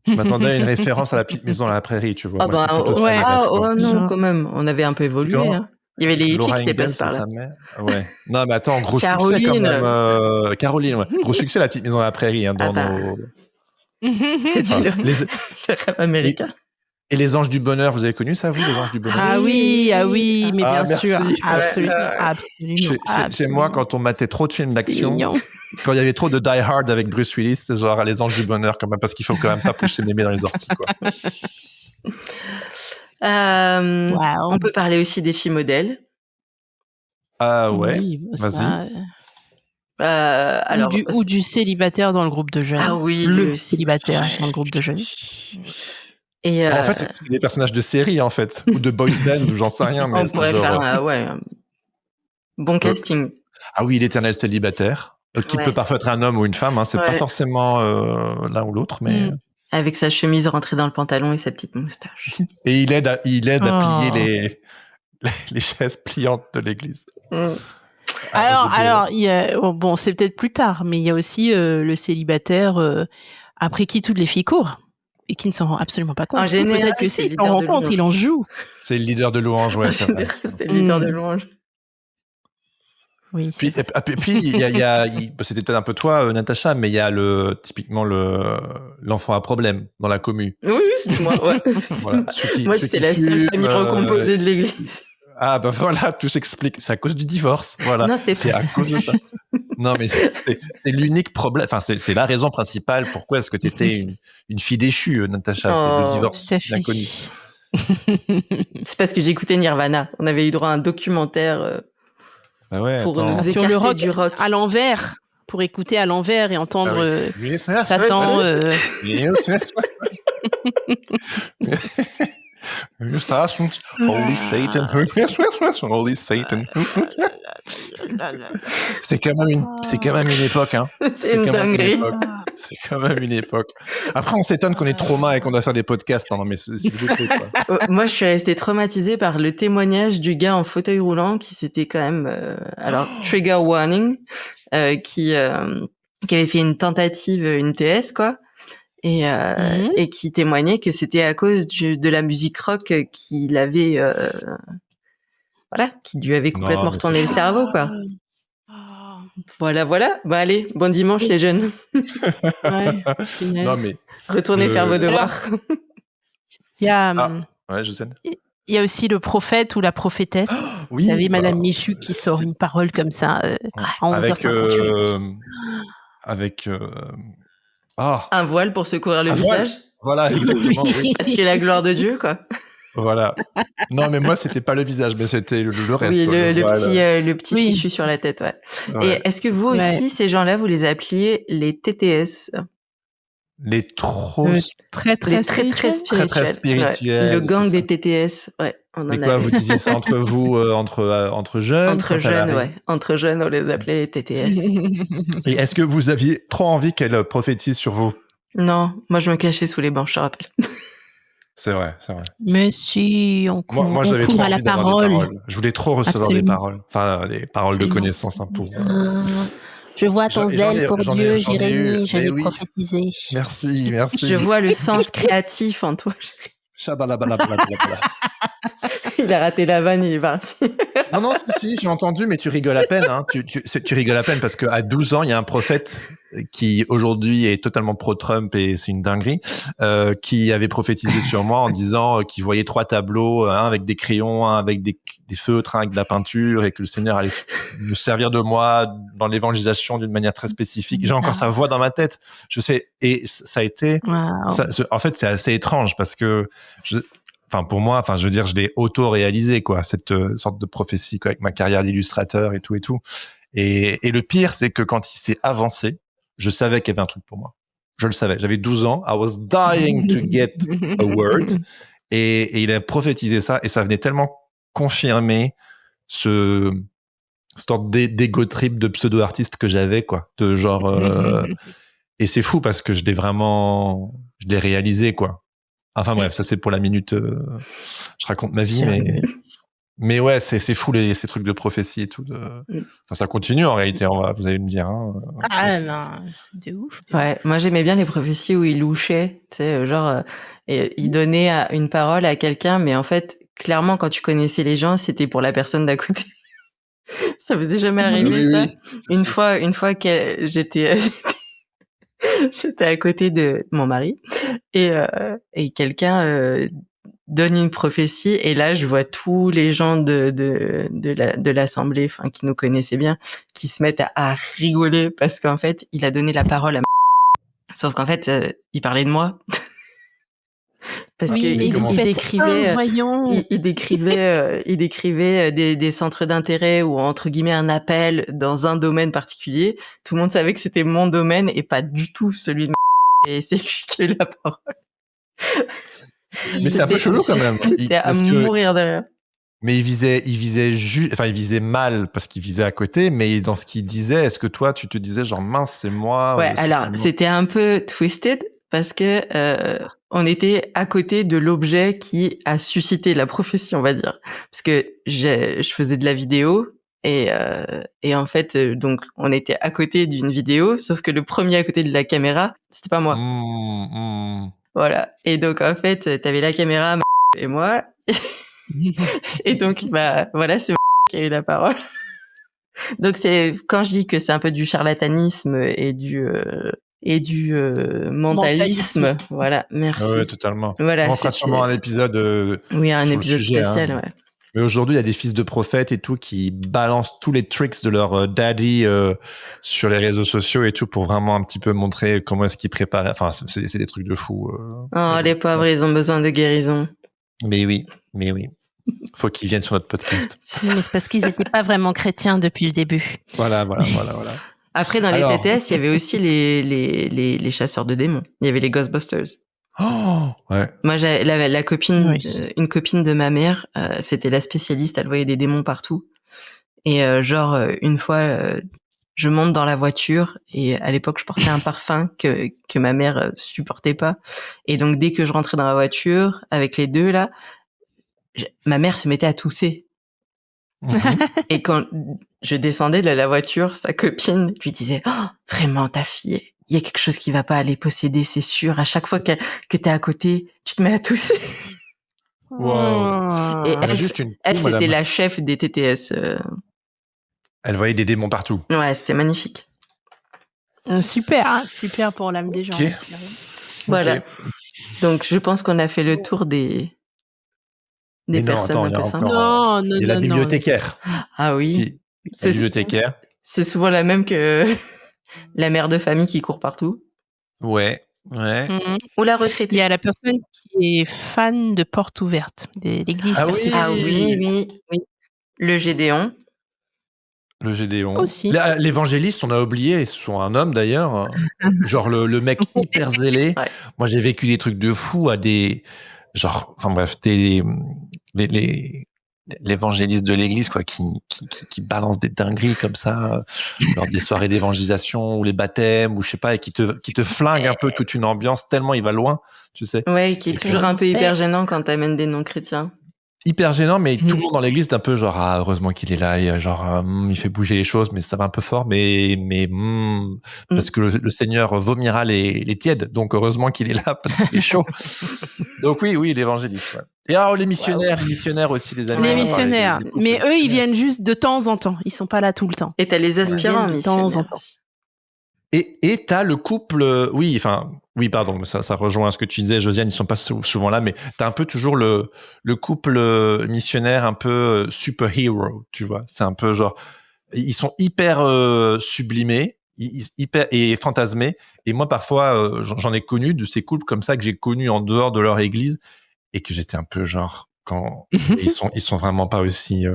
[SPEAKER 2] Je m'attendais à une référence à la petite maison à la prairie, tu vois.
[SPEAKER 3] Ah
[SPEAKER 2] Moi, c'était plutôt ça,
[SPEAKER 4] ouais.
[SPEAKER 2] les refs, quoi.
[SPEAKER 3] non,
[SPEAKER 4] Genre.
[SPEAKER 3] quand même. On avait un peu évolué.
[SPEAKER 2] Comment
[SPEAKER 3] Hein. Il y avait les hippies
[SPEAKER 2] Laura
[SPEAKER 3] qui étaient
[SPEAKER 2] Ingalls,
[SPEAKER 3] passés par
[SPEAKER 2] c'est
[SPEAKER 3] là.
[SPEAKER 2] sa mère. Ouais. Non, mais attends, gros
[SPEAKER 3] Caroline.
[SPEAKER 2] succès quand même. Caroline, ouais. Gros succès, la petite maison à la prairie. Hein, dans nos...
[SPEAKER 3] C'était le
[SPEAKER 2] les...
[SPEAKER 3] rêve américain.
[SPEAKER 2] Et les anges du bonheur, vous avez connu ça, vous, les anges du bonheur?
[SPEAKER 4] Ah oui, mais
[SPEAKER 2] Ah,
[SPEAKER 4] bien
[SPEAKER 2] merci.
[SPEAKER 4] sûr.
[SPEAKER 2] Ouais.
[SPEAKER 4] Absolument.
[SPEAKER 2] Chez moi, quand on matait trop de films d'action,
[SPEAKER 4] mignon.
[SPEAKER 2] quand il y avait trop de Die Hard avec Bruce Willis, c'est genre les anges du bonheur quand même, parce qu'il faut quand même pas pousser mémé dans les orties, quoi.
[SPEAKER 3] On peut parler aussi des filles modèles.
[SPEAKER 2] Ah ouais,
[SPEAKER 4] Oui,
[SPEAKER 2] vas-y.
[SPEAKER 3] Alors,
[SPEAKER 4] ou du célibataire dans le groupe de jeunes.
[SPEAKER 3] Ah oui,
[SPEAKER 4] le célibataire dans le groupe de jeunes.
[SPEAKER 3] Et
[SPEAKER 2] en fait, c'est des personnages de série, en fait, ou de boys band, ou j'en sais rien. Mais
[SPEAKER 3] on pourrait faire un bon casting.
[SPEAKER 2] Ah oui, l'éternel célibataire, qui peut parfois être un homme ou une femme, hein, c'est pas forcément l'un ou l'autre, mais...
[SPEAKER 3] Avec sa chemise rentrée dans le pantalon et sa petite moustache.
[SPEAKER 2] Et il aide à plier les chaises pliantes de l'église.
[SPEAKER 4] Alors, il y a, bon, c'est peut-être plus tard, mais il y a aussi le célibataire après qui toutes les filles courent et qui ne s'en rend absolument pas compte.
[SPEAKER 3] En général,
[SPEAKER 4] peut-être que s'il s'en rend compte, il en joue.
[SPEAKER 2] C'est le leader de louange, ouais.
[SPEAKER 3] C'est le leader de louange.
[SPEAKER 4] Oui.
[SPEAKER 2] Puis il y a c'était peut-être un peu toi, Natacha, mais il y a typiquement l'enfant à problème dans la commu.
[SPEAKER 3] Oui, c'est moi. Ouais,
[SPEAKER 2] voilà.
[SPEAKER 3] Moi, j'étais la seule famille recomposée de l'église.
[SPEAKER 2] Ah bah voilà, tout s'explique. C'est à cause du divorce. Voilà.
[SPEAKER 3] Non, c'était pas
[SPEAKER 2] à cause de ça. Non, mais c'est l'unique problème. Enfin, c'est la raison principale. Pourquoi est-ce que tu étais une fille déchue, Natacha? C'est le divorce bien connu.
[SPEAKER 3] C'est parce que j'écoutais Nirvana. On avait eu droit à un documentaire pour nous écarter du rock.
[SPEAKER 4] À l'envers, pour écouter à l'envers et entendre Satan.
[SPEAKER 2] Holy Satan. Holy Satan. C'est quand même une époque, hein.
[SPEAKER 3] C'est une dinguerie.
[SPEAKER 2] C'est quand même une époque. Après, on s'étonne qu'on ait trauma et qu'on doit faire des podcasts. Non, mais s'il vous plaît, quoi.
[SPEAKER 3] Moi, je suis restée traumatisée par le témoignage du gars en fauteuil roulant qui s'était quand même, trigger warning, qui avait fait une tentative, une TS, quoi. Et qui témoignait que c'était à cause de la musique rock qu'il avait, qui lui avait complètement retourné le cerveau, quoi. Voilà. Bah allez, bon dimanche les jeunes.
[SPEAKER 2] Non mais
[SPEAKER 3] retournez faire vos devoirs.
[SPEAKER 4] Il y a,
[SPEAKER 2] Josiane.
[SPEAKER 4] Il y a aussi le prophète ou la prophétesse.
[SPEAKER 2] Oui,
[SPEAKER 4] vous savez, Madame Michu qui sort une parole comme ça en 11h58.
[SPEAKER 2] Avec
[SPEAKER 3] un voile pour se couvrir le visage.
[SPEAKER 2] Voilà, exactement. Oui.
[SPEAKER 3] Parce que la gloire de Dieu, quoi.
[SPEAKER 2] Voilà. Non, mais moi, c'était pas le visage, mais c'était le reste.
[SPEAKER 3] Oui,
[SPEAKER 2] quoi,
[SPEAKER 3] le petit fichu sur la tête, ouais. Et est-ce que vous aussi, ces gens-là, vous les appeliez les TTS?
[SPEAKER 2] Les
[SPEAKER 3] très spirituels. Le gang des TTS, ouais.
[SPEAKER 2] Mais quoi, vous disiez ça entre vous, entre jeunes?
[SPEAKER 3] Entre jeunes, ouais. Entre jeunes, on les appelait les TTS.
[SPEAKER 2] Et est-ce que vous aviez trop envie qu'elle prophétise sur vous?
[SPEAKER 3] Non, moi je me cachais sous les bancs, je te rappelle.
[SPEAKER 2] C'est vrai.
[SPEAKER 4] Mais si,
[SPEAKER 2] moi j'avais trop envie d'avoir des paroles. Je voulais trop recevoir des paroles. Enfin, des paroles de connaissance, hein, pour...
[SPEAKER 4] Je vois ton zèle pour Dieu, Jérémie, je l'ai prophétisé.
[SPEAKER 2] Merci.
[SPEAKER 3] Je vois le sens créatif en toi. Il a raté la vanne, il est parti.
[SPEAKER 2] Non, si, j'ai entendu, mais tu rigoles à peine. Hein. Tu rigoles à peine parce qu'à 12 ans, il y a un prophète qui aujourd'hui est totalement pro-Trump et c'est une dinguerie, qui avait prophétisé sur moi en disant qu'il voyait 3 tableaux, un avec des crayons, un avec des feutres, un avec de la peinture, et que le Seigneur allait me servir de moi dans l'évangélisation d'une manière très spécifique. J'ai encore sa voix dans ma tête. Je sais, et ça a été... en fait, c'est assez étrange parce que... pour moi, je veux dire, je l'ai auto-réalisé, quoi, cette sorte de prophétie, quoi, avec ma carrière d'illustrateur et tout. Et le pire, c'est que quand il s'est avancé, je savais qu'il y avait un truc pour moi. Je le savais. J'avais 12 ans. I was dying to get a word. Et il a prophétisé ça. Et ça venait tellement confirmer ce sorte d'ego trip de pseudo-artiste que j'avais, quoi. De genre... et c'est fou parce que je l'ai réalisé, quoi. Enfin bref, ça c'est pour la minute. Je raconte ma vie, mais ouais, c'est fou ces trucs de prophétie et tout. Ça continue en réalité. Vous allez me dire. Hein,
[SPEAKER 4] de ouf.
[SPEAKER 3] Ouais, moi j'aimais bien les prophéties où il louchait, tu sais, genre il donnait une parole à quelqu'un, mais en fait, clairement, quand tu connaissais les gens, c'était pour la personne d'à côté. Ça vous est jamais arrivé ça? Une fois que j'étais à côté de mon mari et quelqu'un donne une prophétie et là je vois tous les gens de l'assemblée, enfin qui nous connaissaient bien, qui se mettent à rigoler parce qu'en fait il a donné la parole à sauf qu'en fait il parlait de moi. Parce qu'il décrivait des centres d'intérêt ou entre guillemets un appel dans un domaine particulier. Tout le monde savait que c'était mon domaine et pas du tout celui de et c'est lui qui a eu la parole.
[SPEAKER 2] Mais c'est un peu chelou quand même.
[SPEAKER 3] C'était à mourir de rire.
[SPEAKER 2] Mais il visait mal parce qu'il visait à côté, mais dans ce qu'il disait, est-ce que toi, tu te disais genre mince, c'est moi?
[SPEAKER 3] Ouais, alors c'était un peu twisted parce que on était à côté de l'objet qui a suscité la prophétie, on va dire. Parce que je faisais de la vidéo et en fait, donc on était à côté d'une vidéo, sauf que le premier à côté de la caméra, c'était pas moi. Voilà. Et donc en fait, t'avais la caméra et moi. Et donc, voilà, c'est qui a eu la parole. Donc, quand je dis que c'est un peu du charlatanisme et du mentalisme. Voilà, merci.
[SPEAKER 2] Oui, totalement.
[SPEAKER 3] Voilà,
[SPEAKER 2] on fera sûrement un épisode.
[SPEAKER 3] Oui, un épisode spécial, ouais.
[SPEAKER 2] Mais aujourd'hui, il y a des fils de prophètes et tout qui balancent tous les tricks de leur daddy sur les réseaux sociaux et tout pour vraiment un petit peu montrer comment est-ce qu'ils préparaient. Enfin, c'est des trucs de fou.
[SPEAKER 3] Oh, les pauvres, ils ont besoin de guérison.
[SPEAKER 2] Mais oui. Faut qu'ils viennent sur notre podcast.
[SPEAKER 4] Mais c'est parce qu'ils n'étaient pas vraiment chrétiens depuis le début.
[SPEAKER 2] Voilà.
[SPEAKER 3] Après, dans les TTS, il y avait aussi les chasseurs de démons. Il y avait les Ghostbusters.
[SPEAKER 2] Oh, ouais.
[SPEAKER 3] Moi, j'avais la copine, une copine de ma mère, c'était la spécialiste, elle voyait des démons partout. Et une fois, je monte dans la voiture et à l'époque, je portais un parfum que ma mère supportait pas. Et donc, dès que je rentrais dans la voiture, avec les deux là, ma mère se mettait à tousser. Et quand je descendais de la voiture, sa copine lui disait « Oh, vraiment, ta fille, il y a quelque chose qui va pas aller posséder, c'est sûr. À chaque fois que t'es à côté, tu te mets à tousser. »
[SPEAKER 2] Wow.
[SPEAKER 3] Et elle c'était la chef des TTS.
[SPEAKER 2] Elle voyait des démons partout.
[SPEAKER 3] Ouais, c'était magnifique.
[SPEAKER 4] Super pour l'âme des gens.
[SPEAKER 2] Okay.
[SPEAKER 3] Voilà. Okay. Donc, je pense qu'on a fait le tour des personnes un peu sympas.
[SPEAKER 4] Non.
[SPEAKER 2] Il y a la bibliothécaire.
[SPEAKER 3] Ah oui.
[SPEAKER 2] La bibliothécaire.
[SPEAKER 3] C'est souvent la même que la mère de famille qui court partout.
[SPEAKER 2] Ouais.
[SPEAKER 3] Mm-hmm. Ou la retraitée.
[SPEAKER 4] Il y a la personne qui est fan de porte ouverte, de l'église.
[SPEAKER 3] Ah oui. Le Gédéon.
[SPEAKER 2] Le Gédéon.
[SPEAKER 4] Aussi.
[SPEAKER 2] L'évangéliste, on a oublié, ils sont un homme d'ailleurs. Genre le mec hyper zélé. Ouais. Moi, j'ai vécu des trucs de fou à des... Genre, enfin bref, l'évangéliste de l'église, quoi, qui balance des dingueries comme ça, lors des soirées d'évangélisation ou les baptêmes, ou je sais pas, et qui te flingue un peu toute une ambiance tellement il va loin, tu sais.
[SPEAKER 3] Ouais, qui est toujours un peu hyper gênant quand t'amènes des non-chrétiens.
[SPEAKER 2] Hyper gênant, mais tout le monde dans l'église est un peu genre, ah, heureusement qu'il est là, et genre, il fait bouger les choses, mais ça va un peu fort, parce que le Seigneur vomira les tièdes, donc heureusement qu'il est là, parce qu'il est chaud. Donc oui, l'évangéliste, ouais. Et alors, les missionnaires aussi, les amis.
[SPEAKER 4] Les missionnaires. Mais eux, ils viennent juste de temps en temps. Ils sont pas là tout le temps.
[SPEAKER 3] Et t'as les aspirants missionnaires. De temps en temps.
[SPEAKER 2] Et t'as le couple, oui, pardon, ça rejoint ce que tu disais, Josiane, ils sont pas souvent là, mais t'as un peu toujours le couple missionnaire un peu superhero, tu vois. C'est un peu genre, ils sont hyper sublimés, hyper et fantasmés. Et moi, parfois, j'en ai connu de ces couples comme ça que j'ai connus en dehors de leur église et que j'étais un peu genre, ils sont vraiment pas aussi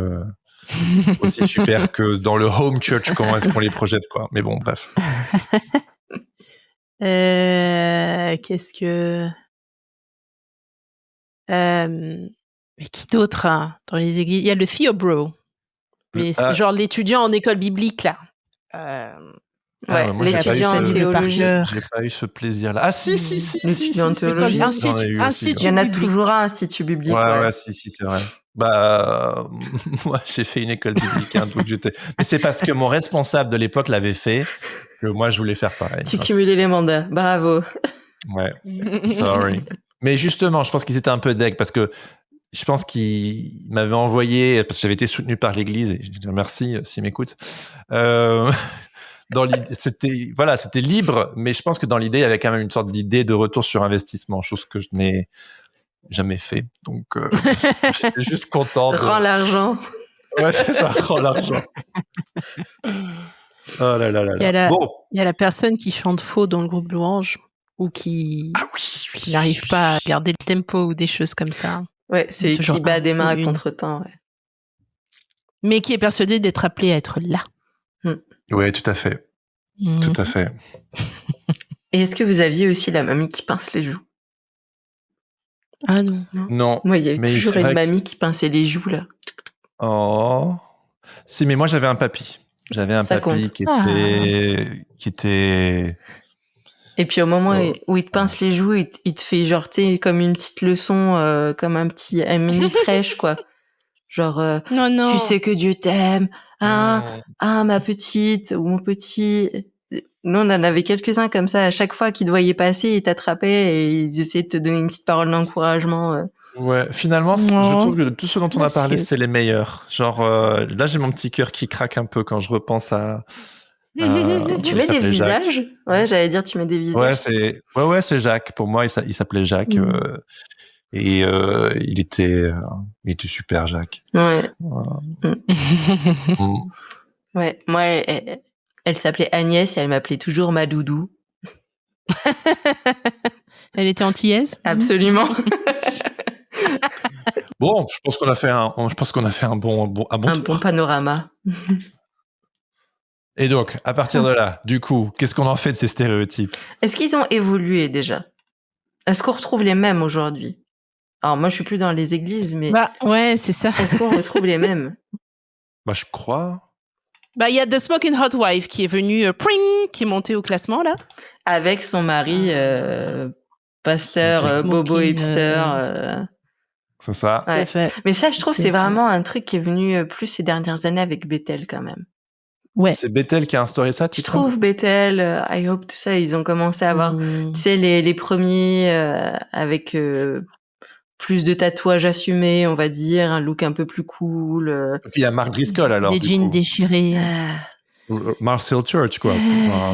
[SPEAKER 2] super que dans le home church. Comment est-ce qu'on les projette, quoi. Mais bon, bref.
[SPEAKER 4] Qu'est-ce que... mais qui d'autre dans les églises? Il y a le Theobro. Mais c'est genre l'étudiant en école biblique, là.
[SPEAKER 2] Moi,
[SPEAKER 3] l'étudiant en théologie.
[SPEAKER 2] J'ai pas eu ce plaisir-là. Ah, si.
[SPEAKER 3] L'étudiant en théologie. Il y en a toujours un institut biblique.
[SPEAKER 2] Ouais, si, c'est vrai. Moi, j'ai fait une école biblique, donc mais c'est parce que mon responsable de l'époque l'avait fait que moi, je voulais faire pareil.
[SPEAKER 3] Tu cumulais les mandats. Bravo.
[SPEAKER 2] Ouais. Sorry. Mais justement, je pense qu'ils étaient un peu deg parce que je pense qu'ils m'avaient envoyé, parce que j'avais été soutenu par l'église, et je dis merci s'ils m'écoutent. C'était libre, mais je pense que dans l'idée, il y avait quand même une sorte d'idée de retour sur investissement, chose que je n'ai jamais fait. Donc, j'étais juste content.
[SPEAKER 3] Rends l'argent.
[SPEAKER 2] Ouais, c'est ça, rends l'argent. Oh là là là.
[SPEAKER 4] Il y a la personne qui chante faux dans le groupe Louange ou qui n'arrive pas à garder le tempo ou des choses comme ça.
[SPEAKER 3] Ouais, c'est qui bat des mains à contre-temps. Ouais.
[SPEAKER 4] Mais qui est persuadé d'être appelé à être là.
[SPEAKER 2] Oui, tout à fait. Tout à fait.
[SPEAKER 3] Et est-ce que vous aviez aussi la mamie qui pince les joues?
[SPEAKER 4] Ah non.
[SPEAKER 2] Non.
[SPEAKER 3] Moi, il y avait toujours une mamie qui pinçait les joues, là.
[SPEAKER 2] Oh. Si, mais moi, j'avais un papy. J'avais un papy qui était...
[SPEAKER 3] Et puis au moment où il te pince les joues, il te fait genre, tu sais, comme une petite leçon, comme un mini prêche, quoi. Genre,
[SPEAKER 4] non.
[SPEAKER 3] Tu sais que Dieu t'aime, ma petite ou mon petit. Nous, on en avait quelques-uns comme ça. À chaque fois qu'ils te voyaient passer, ils t'attrapaient et ils essayaient de te donner une petite parole d'encouragement.
[SPEAKER 2] Ouais, finalement, je trouve que de tout ce dont on a parlé, c'est les meilleurs. Genre, là, j'ai mon petit cœur qui craque un peu quand je repense à...
[SPEAKER 3] tu mets des visages? Jacques. Ouais, j'allais dire, tu mets des visages.
[SPEAKER 2] Ouais, c'est Jacques. Pour moi, il s'appelait Jacques. Et il était super, Jacques.
[SPEAKER 3] Ouais. Ouais, moi, elle s'appelait Agnès et elle m'appelait toujours ma doudou.
[SPEAKER 4] Elle était antillaise?
[SPEAKER 3] Absolument.
[SPEAKER 2] Bon, je pense qu'on a fait un bon tour.
[SPEAKER 3] Bon panorama.
[SPEAKER 2] Et donc, à partir de là, du coup, qu'est-ce qu'on en fait de ces stéréotypes? Est-ce
[SPEAKER 3] qu'ils ont évolué déjà? Est-ce qu'on retrouve les mêmes aujourd'hui? Alors moi, je suis plus dans les églises, mais...
[SPEAKER 4] ouais, c'est ça.
[SPEAKER 3] Est-ce qu'on retrouve les mêmes?
[SPEAKER 2] Je crois.
[SPEAKER 4] Il y a The Smoking Hot Wife qui est venue, qui est montée au classement, là.
[SPEAKER 3] Avec son mari, pasteur, bobo hipster.
[SPEAKER 2] C'est ça.
[SPEAKER 3] Ouais. Mais ça, je trouve, c'est vraiment un truc qui est venu plus ces dernières années avec Bethel, quand même.
[SPEAKER 2] Ouais. C'est Bethel qui a instauré ça, tu
[SPEAKER 3] trouves? Bethel, I Hope, tout ça, ils ont commencé à avoir, tu sais, les premiers avec plus de tatouages assumés, on va dire, un look un peu plus cool.
[SPEAKER 2] Et puis il y a Mark Driscoll, alors.
[SPEAKER 4] Des jeans déchirés.
[SPEAKER 2] Mars Hill Church, quoi.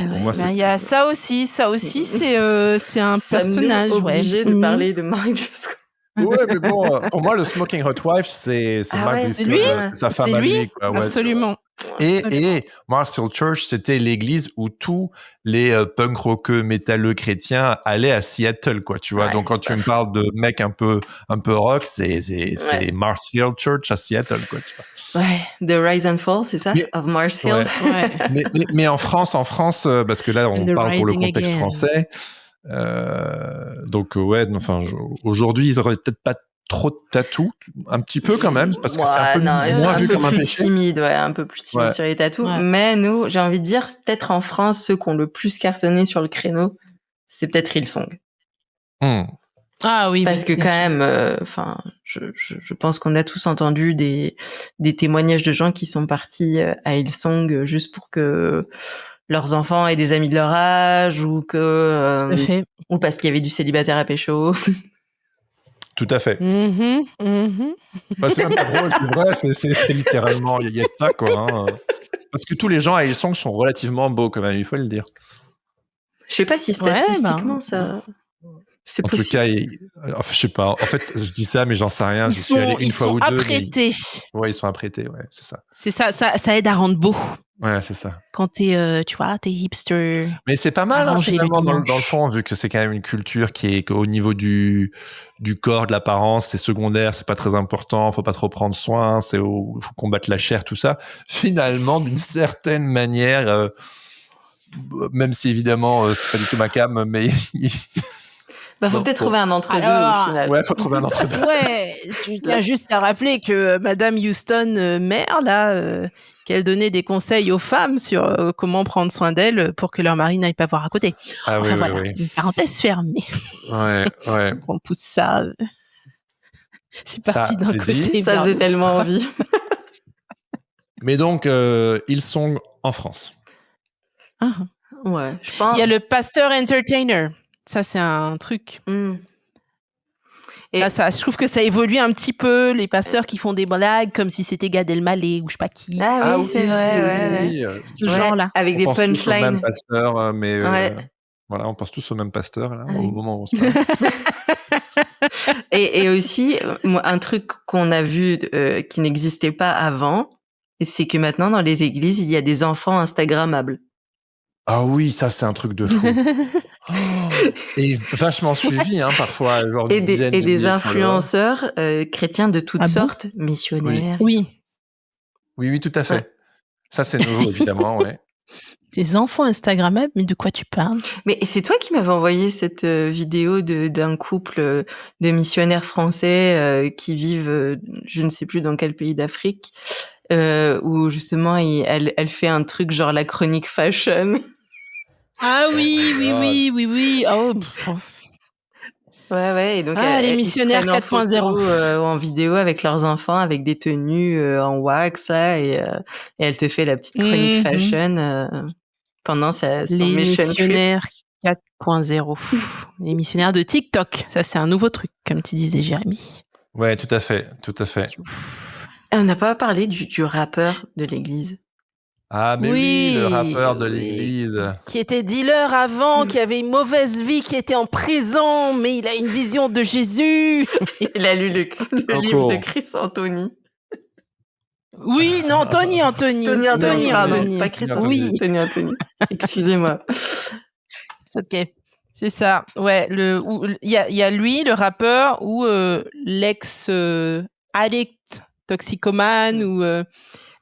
[SPEAKER 2] Pour moi,
[SPEAKER 4] il y a ça aussi, c'est un personnage.
[SPEAKER 3] Obligé de parler de Mark Driscoll.
[SPEAKER 2] Ouais, mais bon, pour moi, le Smoking Hot Wife, c'est Mark Driscoll, c'est sa femme à lui. Quoi. Ouais,
[SPEAKER 4] absolument.
[SPEAKER 2] Et Mars Hill Church, c'était l'église où tous les punk rockeux, métalleux chrétiens allaient à Seattle, quoi. Tu vois, donc quand tu me parles de mecs un peu rock, c'est Mars Hill Church à Seattle, quoi. Tu vois.
[SPEAKER 3] Ouais, The Rise and Fall, c'est ça, of Mars Hill.
[SPEAKER 2] Ouais. mais en France, parce que là, on parle pour le contexte français. Donc aujourd'hui ils auraient peut-être pas trop de tatous, un petit peu quand même, parce que c'est un peu moins vu comme un péché.
[SPEAKER 3] Un peu plus timide sur les tatous. Mais nous, j'ai envie de dire, peut-être en France, ceux qui ont le plus cartonné sur le créneau, c'est peut-être Hillsong.
[SPEAKER 4] Ah oui,
[SPEAKER 3] parce que quand même, je pense qu'on a tous entendu des témoignages de gens qui sont partis à Hillsong juste pour que leurs enfants aient des amis de leur âge ou ou parce qu'il y avait du célibataire à pécho.
[SPEAKER 2] Tout à fait. C'est même pas drôle, c'est vrai, c'est littéralement, il y a de ça, quoi. Hein. Parce que tous les gens à Hillsong sont relativement beaux, quand même, il faut le dire.
[SPEAKER 3] Je sais pas si statistiquement ça. C'est
[SPEAKER 2] En tout
[SPEAKER 3] possible.
[SPEAKER 2] cas, je sais pas. En fait, je dis ça, mais j'en sais rien. J'y suis allé une fois ou deux.
[SPEAKER 4] Apprêtés.
[SPEAKER 2] Ouais, ils sont apprêtés, ouais, c'est ça.
[SPEAKER 4] C'est ça, ça aide à rendre beau.
[SPEAKER 2] Ouais, c'est ça.
[SPEAKER 4] Quand t'es hipster.
[SPEAKER 2] Mais c'est pas mal,
[SPEAKER 4] Arranger le
[SPEAKER 2] finalement, dans le
[SPEAKER 4] dimanche.
[SPEAKER 2] fond, vu que c'est quand même une culture qui est au niveau du corps, de l'apparence, c'est secondaire, c'est pas très important, faut pas trop prendre soin, faut combattre la chair, tout ça. Finalement, d'une certaine manière, même si évidemment, c'est pas du tout ma cam, mais
[SPEAKER 3] Faut peut-être trouver un entre-deux au final.
[SPEAKER 2] ouais, faut trouver un entre-deux.
[SPEAKER 4] Ouais, je tiens juste à rappeler que Madame Houston, mère, là, qu'elle donnait des conseils aux femmes sur comment prendre soin d'elles pour que leur mari n'aille pas voir à côté.
[SPEAKER 2] Ah
[SPEAKER 4] Enfin
[SPEAKER 2] oui,
[SPEAKER 4] voilà,
[SPEAKER 2] oui.
[SPEAKER 4] une parenthèse fermée.
[SPEAKER 2] Ouais.
[SPEAKER 4] Donc on pousse ça. C'est parti
[SPEAKER 2] Ça,
[SPEAKER 4] d'un
[SPEAKER 2] c'est
[SPEAKER 4] côté.
[SPEAKER 2] dit.
[SPEAKER 3] Ça faisait tellement envie.
[SPEAKER 2] Mais donc, ils sont en France.
[SPEAKER 4] Ah.
[SPEAKER 3] Ouais, je pense.
[SPEAKER 4] Il y a le pasteur entertainer. Ça, c'est un truc. Et là, je trouve que ça évolue un petit peu. Les pasteurs qui font des blagues comme si c'était Gad Elmaleh ou je sais pas qui.
[SPEAKER 3] Ah oui, c'est vrai.
[SPEAKER 2] Oui.
[SPEAKER 4] Ce genre-là.
[SPEAKER 3] Avec des punchlines.
[SPEAKER 2] Tous au même pasteur, mais voilà, on pense tous au même pasteur là, au moment où on se parle.
[SPEAKER 3] Et aussi, un truc qu'on a vu qui n'existait pas avant, c'est que maintenant, dans les églises, il y a des enfants Instagrammables.
[SPEAKER 2] Ah oui, ça, c'est un truc de fou. Et vachement suivi, parfois. Genre
[SPEAKER 3] et des influenceurs chrétiens de toutes sortes, missionnaires.
[SPEAKER 4] Oui,
[SPEAKER 2] tout à fait. Ouais. Ça, c'est nouveau, évidemment, ouais.
[SPEAKER 4] Des enfants Instagrammables, mais de quoi tu parles?
[SPEAKER 3] Mais c'est toi qui m'avais envoyé cette vidéo d'un couple de missionnaires français qui vivent, je ne sais plus dans quel pays d'Afrique, où justement elle fait un truc genre la chronique fashion.
[SPEAKER 4] Ah oui. Oh.
[SPEAKER 3] Ouais. Et donc
[SPEAKER 4] les missionnaires 4.0
[SPEAKER 3] en vidéo avec leurs enfants, avec des tenues en wax là, et elle te fait la petite chronique fashion pendant son
[SPEAKER 4] les
[SPEAKER 3] mission
[SPEAKER 4] missionnaires 4.0. Les missionnaires de TikTok. Ça, c'est un nouveau truc, comme tu disais, Jérémy.
[SPEAKER 2] Ouais, tout à fait.
[SPEAKER 3] Et on n'a pas parlé du rappeur de l'église.
[SPEAKER 2] Ah, mais oui, le rappeur de l'église.
[SPEAKER 4] Qui était dealer avant, qui avait une mauvaise vie, qui était en prison, mais il a une vision de Jésus.
[SPEAKER 3] Il a lu le livre de Chris Anthony.
[SPEAKER 4] Oui, non, Tony Anthony.
[SPEAKER 3] Pardon, pas Chris Anthony.
[SPEAKER 4] Oui.
[SPEAKER 3] Tony Anthony. Excusez-moi.
[SPEAKER 4] Ok, c'est ça. Ouais, il y a lui, le rappeur, ou l'ex-addict, toxicomane, ou...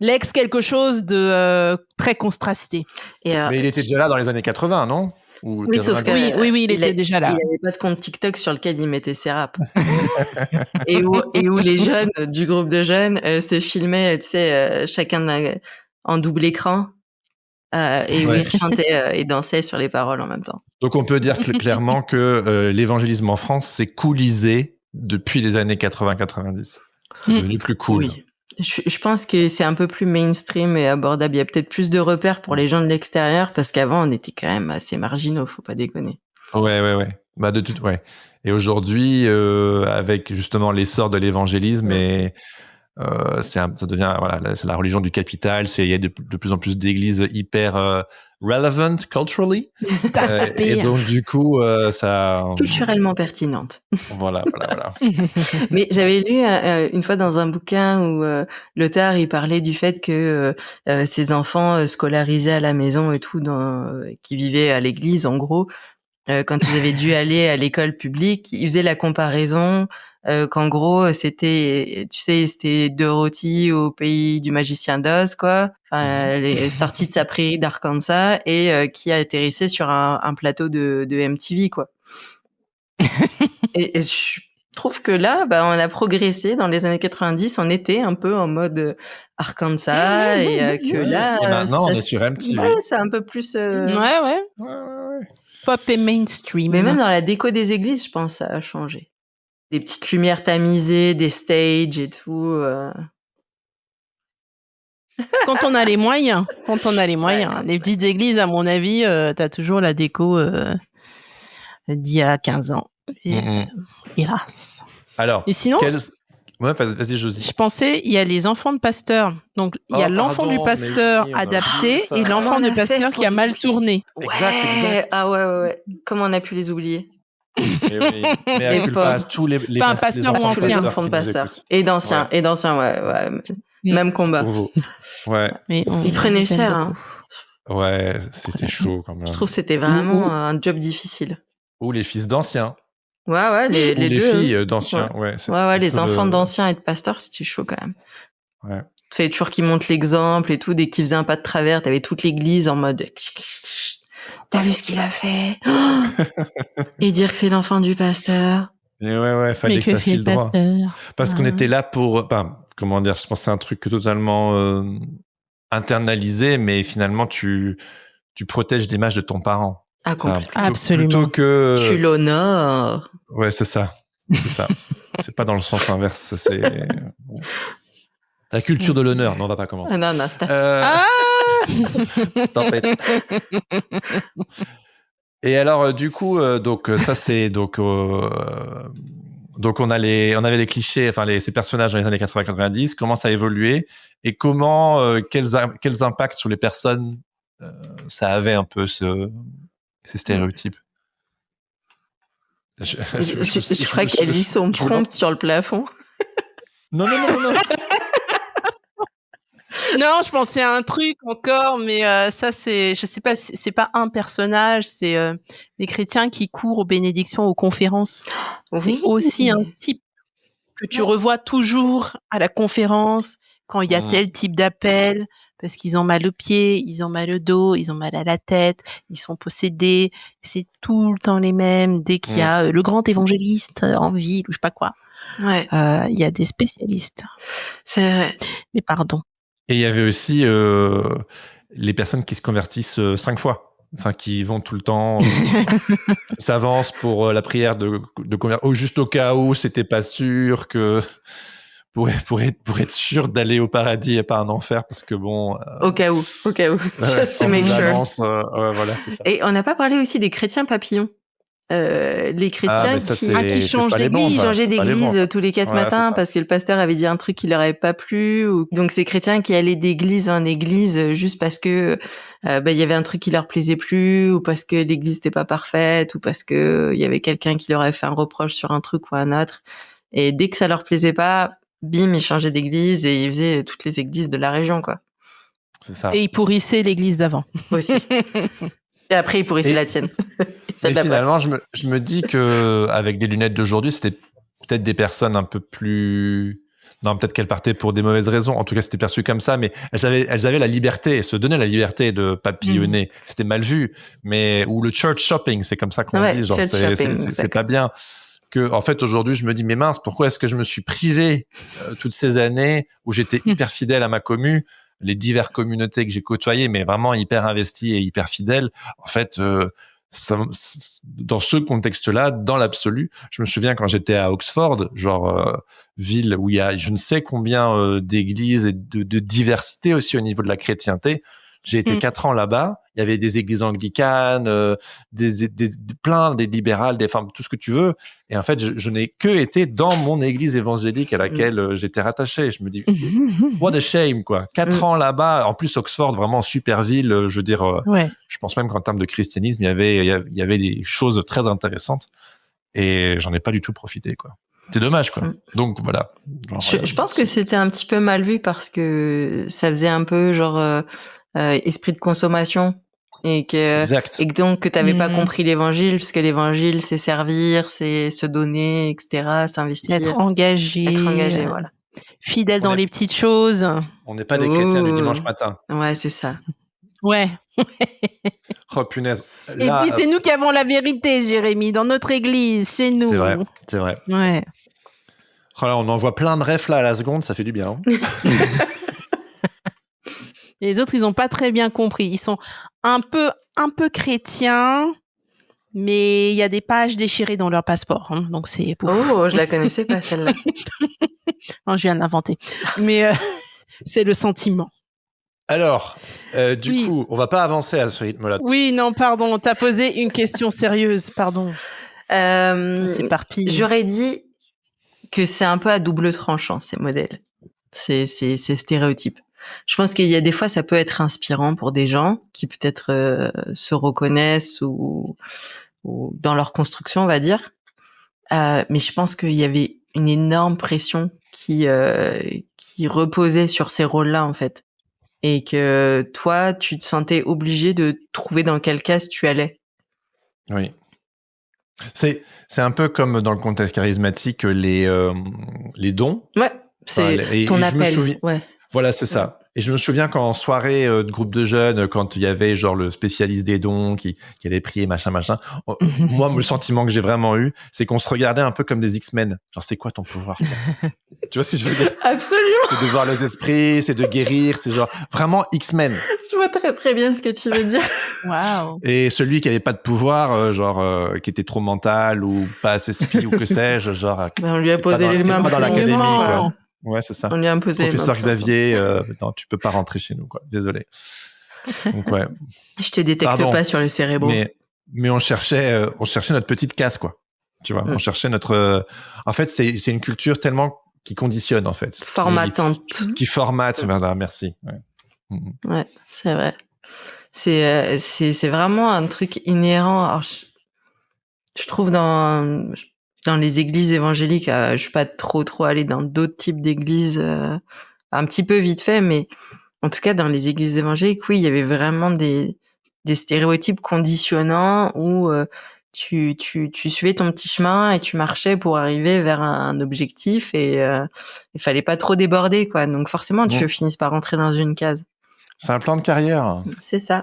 [SPEAKER 4] l'ex quelque chose de très contrasté.
[SPEAKER 2] Mais il était déjà là dans les années 80, non?
[SPEAKER 3] Oui, sauf que
[SPEAKER 4] oui, il était déjà là.
[SPEAKER 3] Il n'avait pas de compte TikTok sur lequel il mettait ses raps. et où les jeunes du groupe de jeunes se filmaient, tu sais, chacun en double écran, et où ils chantaient et dansaient sur les paroles en même temps.
[SPEAKER 2] Donc on peut dire clairement que l'évangélisme en France s'est coolisé depuis les années 80-90. C'est devenu plus cool.
[SPEAKER 3] Oui. Je pense que c'est un peu plus mainstream et abordable. Il y a peut-être plus de repères pour les gens de l'extérieur parce qu'avant, on était quand même assez marginaux, faut pas déconner.
[SPEAKER 2] Ouais. Bah Et aujourd'hui, avec justement l'essor de l'évangélisme, ça devient c'est la religion du capital. Il y a de plus en plus d'églises hyper relevant culturally. Et donc du coup, ça
[SPEAKER 3] culturellement pertinente.
[SPEAKER 2] Voilà.
[SPEAKER 3] Mais j'avais lu une fois dans un bouquin où l'auteur il parlait du fait que ses enfants scolarisés à la maison et tout, qui vivaient à l'église en gros, quand ils avaient dû aller à l'école publique, ils faisaient la comparaison qu'en gros c'était Dorothy au pays du magicien d'Oz, quoi. Enfin, elle est sortie de sa prairie d'Arkansas et qui atterrissait sur un plateau de MTV, quoi. et je trouve que là, on a progressé. Dans les années 90, on était un peu en mode Arkansas et que là,
[SPEAKER 2] et maintenant on est sur MTV.
[SPEAKER 3] Ouais, c'est un peu plus.
[SPEAKER 4] Ouais. Pop et mainstream.
[SPEAKER 3] Mais même dans la déco des églises, je pense, ça a changé. Des petites lumières tamisées, des stages et tout.
[SPEAKER 4] Quand on a les moyens. Les petites églises, à mon avis, t'as toujours la déco d'il y a 15 ans. Hélas.
[SPEAKER 2] Alors,
[SPEAKER 4] et sinon,
[SPEAKER 2] Ouais, vas-y, Josie.
[SPEAKER 4] Je pensais, il y a les enfants de pasteur. Donc, il y a l'enfant du pasteur adapté et l'enfant de pasteur qui a mal tourné.
[SPEAKER 2] Exact.
[SPEAKER 3] Ah ouais. Comment on a pu les oublier?
[SPEAKER 2] Mais à culpa, tous les
[SPEAKER 4] pasteur ou
[SPEAKER 3] Tous les
[SPEAKER 4] ancien.
[SPEAKER 3] enfants de pasteur. Et d'anciens, ouais. Même combat.
[SPEAKER 2] Pour vous. Ouais.
[SPEAKER 4] Mais
[SPEAKER 3] Ils prenaient cher, hein.
[SPEAKER 2] Ouais, c'était chaud quand même.
[SPEAKER 3] Je trouve que c'était vraiment un job difficile.
[SPEAKER 2] Ou les fils d'anciens.
[SPEAKER 3] Ouais, les
[SPEAKER 2] Ou les
[SPEAKER 3] deux.
[SPEAKER 2] filles d'anciens.
[SPEAKER 3] Ouais, les enfants d'anciens et de pasteurs, c'était chaud quand même.
[SPEAKER 2] Ouais.
[SPEAKER 3] Tu savais toujours qu'ils montrent l'exemple et tout. Dès qu'ils faisaient un pas de travers, t'avais toute l'église en mode t'as vu ce qu'il a fait? Et dire que c'est l'enfant du pasteur.
[SPEAKER 2] Et ouais, fallait que ça file droit. Parce qu'on était là pour, comment dire, je pense que c'est un truc totalement internalisé, mais finalement tu protèges l'image de ton parent.
[SPEAKER 3] Ah,
[SPEAKER 4] absolument.
[SPEAKER 2] Plutôt que
[SPEAKER 3] tu l'honores.
[SPEAKER 2] Ouais, c'est ça. C'est pas dans le sens inverse. C'est la culture de l'honneur. Non, on va pas commencer.
[SPEAKER 3] Non, stop.
[SPEAKER 2] Stop it. Et alors, du coup, ça c'est donc on avait les clichés, enfin ces personnages dans les années 80-90. Comment ça a évolué et comment quels impacts sur les personnes ça avait un peu ces stéréotypes.
[SPEAKER 3] Je crois qu'elle lit son prompt sur le plafond.
[SPEAKER 2] Non.
[SPEAKER 4] Non, je pensais à un truc encore, mais ça c'est, je sais pas, c'est pas un personnage, c'est les chrétiens qui courent aux bénédictions, aux conférences.
[SPEAKER 3] Oui.
[SPEAKER 4] C'est aussi un type que tu revois toujours à la conférence quand il y a tel type d'appel, parce qu'ils ont mal aux pieds, ils ont mal au dos, ils ont mal à la tête, ils sont possédés. C'est tout le temps les mêmes. Dès qu'il y a le grand évangéliste en ville ou je sais pas quoi,
[SPEAKER 3] Ouais.
[SPEAKER 4] il y a des spécialistes.
[SPEAKER 3] C'est vrai.
[SPEAKER 2] Mais
[SPEAKER 3] pardon.
[SPEAKER 2] Et il y avait aussi les personnes qui se convertissent 5 fois. Enfin, qui vont tout le temps, s'avancent pour la prière de conversion, juste au cas où c'était pas sûr que pour être sûr d'aller au paradis et pas en enfer, parce que bon.
[SPEAKER 3] Au cas où. Just to make sure.
[SPEAKER 2] Voilà, c'est ça.
[SPEAKER 3] Et on n'a pas parlé aussi des chrétiens papillons. Les chrétiens qui changeaient d'église tous les 4 matins parce que le pasteur avait dit un truc qui leur avait pas plu. Donc ces chrétiens qui allaient d'église en église juste parce que il y avait un truc qui leur plaisait plus, ou parce que l'église n'était pas parfaite, ou parce que il y avait quelqu'un qui leur avait fait un reproche sur un truc ou un autre. Et dès que ça leur plaisait pas, bim, ils changeaient d'église et ils faisaient toutes les églises de la région, quoi.
[SPEAKER 2] C'est ça.
[SPEAKER 4] Et ils pourrissaient l'église d'avant.
[SPEAKER 3] Aussi. Et après, ils pourrissaient la tienne.
[SPEAKER 2] Mais finalement, je me dis que avec des lunettes d'aujourd'hui, c'était peut-être des personnes un peu plus... Non, peut-être qu'elles partaient pour des mauvaises raisons. En tout cas, c'était perçu comme ça. Mais elles avaient la liberté, se donnaient la liberté de papillonner. C'était mal vu. Ou le church shopping, c'est comme ça qu'on dit. Genre, c'est pas bien. En fait, aujourd'hui, je me dis, mais mince, pourquoi est-ce que je me suis privé toutes ces années où j'étais hyper fidèle à ma commu, les diverses communautés que j'ai côtoyées, mais vraiment hyper investies et hyper fidèles. En fait, dans ce contexte-là, dans l'absolu, je me souviens quand j'étais à Oxford, ville où il y a je ne sais combien d'églises et de diversité aussi au niveau de la chrétienté. J'ai été 4 ans là-bas. Il y avait des églises anglicanes, plein des libérales, des femmes, tout ce que tu veux. Et en fait, je n'ai que été dans mon église évangélique à laquelle j'étais rattaché. Je me dis, what a shame, quoi. 4 ans là-bas. En plus, Oxford, vraiment super ville. Je veux dire, je pense même qu'en termes de christianisme, il y avait des choses très intéressantes. Et j'en ai pas du tout profité, quoi. C'est dommage, quoi. Donc, voilà.
[SPEAKER 3] Je pense que c'était un petit peu mal vu parce que ça faisait un peu esprit de consommation et que donc que t'avais pas compris l'évangile, parce que l'évangile c'est servir, c'est se donner, etc., s'investir,
[SPEAKER 4] être engagé,
[SPEAKER 3] voilà,
[SPEAKER 4] fidèle dans les petites choses.
[SPEAKER 2] On n'est pas des chrétiens du dimanche matin.
[SPEAKER 3] Ouais, c'est ça.
[SPEAKER 4] Ouais.
[SPEAKER 2] Oh punaise.
[SPEAKER 4] Et puis c'est nous qui avons la vérité, Jérémy, dans notre église, chez nous.
[SPEAKER 2] C'est vrai.
[SPEAKER 4] Ouais.
[SPEAKER 2] Oh là, on en voit plein de refs là à la seconde, ça fait du bien. Hein.
[SPEAKER 4] Et les autres, ils ont pas très bien compris. Ils sont un peu chrétiens, mais il y a des pages déchirées dans leur passeport. Hein, donc c'est...
[SPEAKER 3] Oh, je la connaissais pas celle-là.
[SPEAKER 4] Non, je viens de l'inventer. Mais c'est le sentiment.
[SPEAKER 2] Alors, du coup, on va pas avancer à ce rythme-là.
[SPEAKER 4] Oui, non, pardon. T'as posé une question sérieuse, pardon.
[SPEAKER 3] C'est
[SPEAKER 4] éparpillé.
[SPEAKER 3] J'aurais dit que c'est un peu à double tranchant, ces modèles, ces stéréotypes. Je pense qu'il y a des fois, ça peut être inspirant pour des gens qui peut-être se reconnaissent ou dans leur construction, on va dire. Mais je pense qu'il y avait une énorme pression qui reposait sur ces rôles-là, en fait. Et que toi, tu te sentais obligé de trouver dans quelle case tu allais.
[SPEAKER 2] Oui. C'est un peu comme dans le contexte charismatique, les dons.
[SPEAKER 3] Ouais, c'est ton appel. Ouais.
[SPEAKER 2] Voilà, c'est ça. Et je me souviens qu'en soirée de groupe de jeunes, quand il y avait genre le spécialiste des dons qui allait prier, machin. Moi, le sentiment que j'ai vraiment eu, c'est qu'on se regardait un peu comme des X-Men. Genre, c'est quoi ton pouvoir, toi? Tu vois ce que je veux dire?
[SPEAKER 3] Absolument.
[SPEAKER 2] C'est de voir les esprits, c'est de guérir, c'est genre vraiment X-Men.
[SPEAKER 3] Je vois très très bien ce que tu veux dire.
[SPEAKER 4] Waouh.
[SPEAKER 2] Et celui qui avait pas de pouvoir, qui était trop mental ou pas assez spi ou que sais-je, genre.
[SPEAKER 3] On lui a posé les mains
[SPEAKER 2] dans l'académie, quoi.
[SPEAKER 4] Oh.
[SPEAKER 2] Ouais, c'est ça.
[SPEAKER 3] On lui a imposé.
[SPEAKER 2] Professeur Xavier, non, tu peux pas rentrer chez nous, quoi. Désolé. Donc, ouais.
[SPEAKER 3] Je te détecte pas sur le cérébro.
[SPEAKER 2] Mais on cherchait notre petite case, quoi. Tu vois, on cherchait notre. En fait, c'est une culture tellement qui conditionne, en fait.
[SPEAKER 3] Formatante.
[SPEAKER 2] Qui formate. Voilà, merci.
[SPEAKER 3] Ouais, c'est vrai. C'est vraiment un truc inhérent. Alors, je trouve dans les églises évangéliques, je suis pas trop allée dans d'autres types d'églises, un petit peu vite fait, mais en tout cas dans les églises évangéliques, oui, il y avait vraiment des stéréotypes conditionnants où tu suivais ton petit chemin et tu marchais pour arriver vers un objectif et il fallait pas trop déborder, quoi. Donc forcément, tu finis par rentrer dans une case.
[SPEAKER 2] C'est un plan de carrière.
[SPEAKER 3] C'est ça.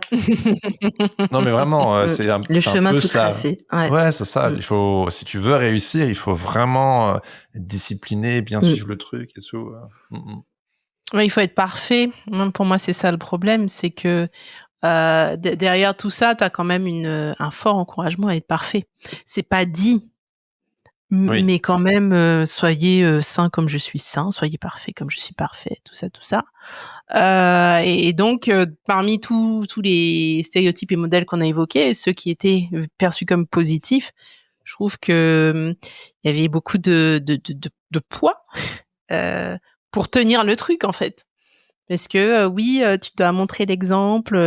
[SPEAKER 2] Non, mais vraiment, c'est
[SPEAKER 3] le chemin
[SPEAKER 2] un peu
[SPEAKER 3] tout
[SPEAKER 2] ça.
[SPEAKER 3] tracé.
[SPEAKER 2] Ouais, c'est ça. Il faut, si tu veux réussir, il faut vraiment être discipliné, bien suivre le truc et tout.
[SPEAKER 4] Ouais, il faut être parfait. Pour moi, c'est ça le problème, c'est que derrière tout ça, tu as quand même un fort encouragement à être parfait. C'est pas dit, mais quand même, soyez saints comme je suis saint, soyez parfaits comme je suis parfait, tout ça. Et donc, parmi tous les stéréotypes et modèles qu'on a évoqués, ceux qui étaient perçus comme positifs, je trouve que il y avait beaucoup de poids pour tenir le truc, en fait. Parce que oui, tu dois montrer l'exemple,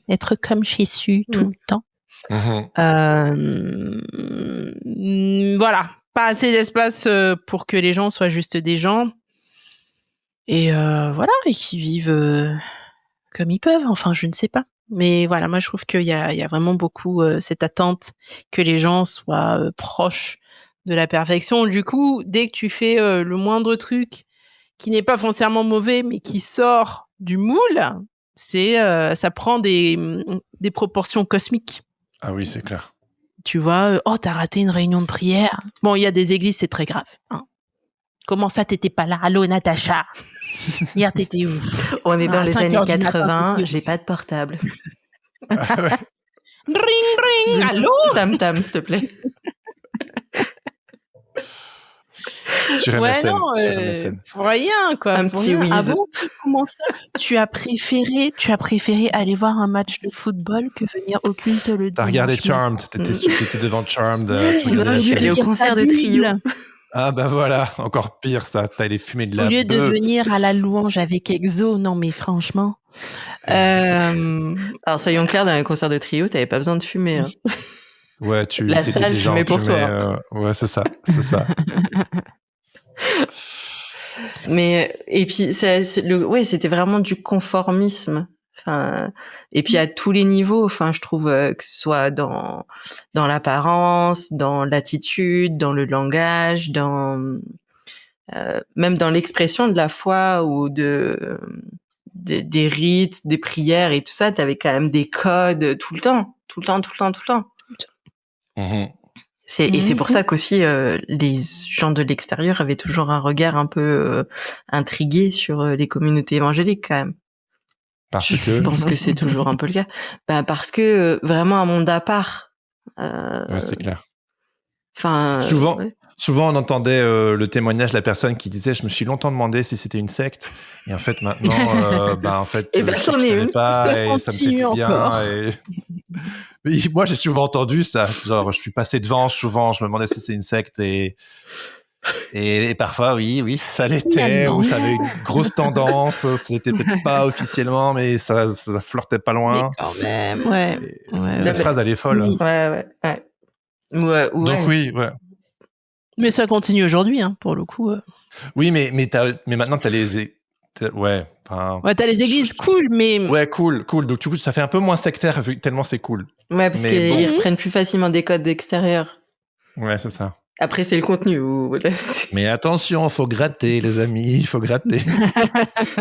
[SPEAKER 4] être comme Jésus tout le temps. Voilà, pas assez d'espace pour que les gens soient juste des gens. Et voilà, et qui vivent comme ils peuvent. Enfin, je ne sais pas. Mais voilà, moi je trouve qu'il y a vraiment beaucoup cette attente que les gens soient proches de la perfection. Du coup, dès que tu fais le moindre truc qui n'est pas foncièrement mauvais, mais qui sort du moule, ça prend des proportions cosmiques.
[SPEAKER 2] Ah oui, c'est clair.
[SPEAKER 4] Tu vois, t'as raté une réunion de prière. Bon, il y a des églises, c'est très grave. Hein. Comment ça, t'étais pas là? Allô, Natacha? Hier, t'étais où?
[SPEAKER 3] On est dans les années 80, j'ai pas de portable.
[SPEAKER 4] Ring, ring, allô?
[SPEAKER 3] Tam, s'il te plaît.
[SPEAKER 2] Sur MSN.
[SPEAKER 4] Pour rien, quoi.
[SPEAKER 3] Un petit whiz.
[SPEAKER 4] Ah bon? Comment ça? Tu as préféré aller voir un match de football que venir au culte le dimanche?
[SPEAKER 2] T'as regardé Charmed, t'étais devant Charmed.
[SPEAKER 3] Non, je suis allée au concert de Trio.
[SPEAKER 2] Ah bah voilà, encore pire ça, t'as les fumées de la
[SPEAKER 4] Au lieu de venir à la louange avec Exo, non mais franchement.
[SPEAKER 3] Alors soyons clairs, dans un concert de Trio, t'avais pas besoin de fumer. Hein.
[SPEAKER 2] Ouais,
[SPEAKER 3] la salle fumait pour toi.
[SPEAKER 2] Ouais, c'est ça.
[SPEAKER 3] Mais et puis c'était vraiment du conformisme. Enfin, et puis à tous les niveaux. Enfin, je trouve que ce soit dans l'apparence, dans l'attitude, dans le langage, même dans l'expression de la foi ou des rites, des prières et tout ça. T'avais quand même des codes tout le temps. Et c'est pour ça qu'aussi les gens de l'extérieur avaient toujours un regard un peu intrigué sur les communautés évangéliques quand même. Je pense que c'est toujours un peu le cas. Parce que vraiment un monde à part.
[SPEAKER 2] Ouais, c'est clair.
[SPEAKER 3] Enfin.
[SPEAKER 2] Souvent, on entendait le témoignage de la personne qui disait « Je me suis longtemps demandé si c'était une secte. » Et en fait, maintenant,
[SPEAKER 3] c'en est une.
[SPEAKER 2] Pas, et ça me fait bien. Mais moi, j'ai souvent entendu ça. Genre, je suis passé devant souvent. Je me demandais si c'est une secte. Et Et parfois, oui, ça l'était,
[SPEAKER 4] Finalement.
[SPEAKER 2] ou ça avait une grosse tendance, ce n'était peut-être pas officiellement, mais ça flirtait pas
[SPEAKER 4] Mais
[SPEAKER 2] loin.
[SPEAKER 4] quand même, ouais. Ouais,
[SPEAKER 2] Cette
[SPEAKER 4] ouais.
[SPEAKER 2] phrase, elle est folle.
[SPEAKER 4] Mm.
[SPEAKER 3] Ouais. Ouais.
[SPEAKER 2] Donc oui, ouais.
[SPEAKER 4] Mais ça continue aujourd'hui, hein, pour le coup.
[SPEAKER 2] Oui, mais maintenant, t'as ouais, enfin...
[SPEAKER 4] Ouais, t'as les églises, cool, mais...
[SPEAKER 2] Ouais, cool. Donc, du coup, ça fait un peu moins sectaire, tellement c'est cool.
[SPEAKER 3] Ouais, parce
[SPEAKER 2] Mais
[SPEAKER 3] qu'ils
[SPEAKER 2] bon.
[SPEAKER 3] reprennent plus facilement des codes extérieurs.
[SPEAKER 2] Ouais, c'est ça.
[SPEAKER 3] Après, c'est le contenu.
[SPEAKER 2] Mais attention, faut gratter, les amis, il faut gratter.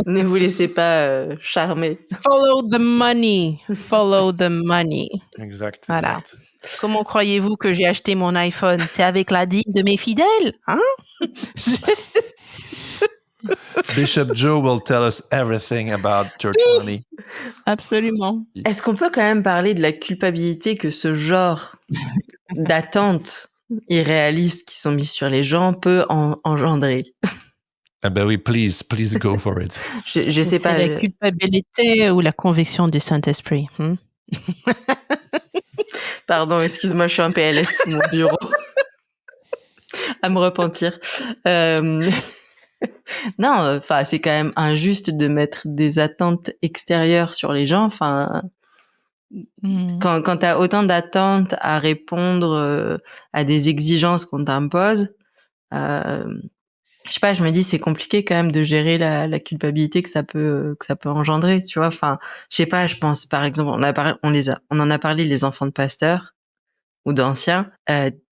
[SPEAKER 3] Ne vous laissez pas charmer.
[SPEAKER 4] Follow the money. Follow the money.
[SPEAKER 2] Exact.
[SPEAKER 4] Voilà. Comment croyez-vous que j'ai acheté mon iPhone? C'est avec la dîme de mes fidèles, hein?
[SPEAKER 2] Bishop Joe will tell us everything about church money.
[SPEAKER 4] Absolument.
[SPEAKER 3] Est-ce qu'on peut quand même parler de la culpabilité que ce genre d'attentes irréalistes qui sont mises sur les gens peut engendrer?
[SPEAKER 2] Ah ben oui, please go for it.
[SPEAKER 3] Je sais pas.
[SPEAKER 4] C'est la culpabilité ou la conviction du Saint-Esprit.
[SPEAKER 3] Pardon, excuse-moi, je suis en PLS sur mon bureau. À me repentir. Non, enfin, c'est quand même injuste de mettre des attentes extérieures sur les gens. Enfin, quand t'as autant d'attentes à répondre à des exigences qu'on t'impose, je sais pas, je me dis c'est compliqué quand même de gérer la culpabilité que ça peut engendrer, tu vois. Enfin, je sais pas, je pense par exemple, on en a parlé les enfants de pasteurs ou d'anciens,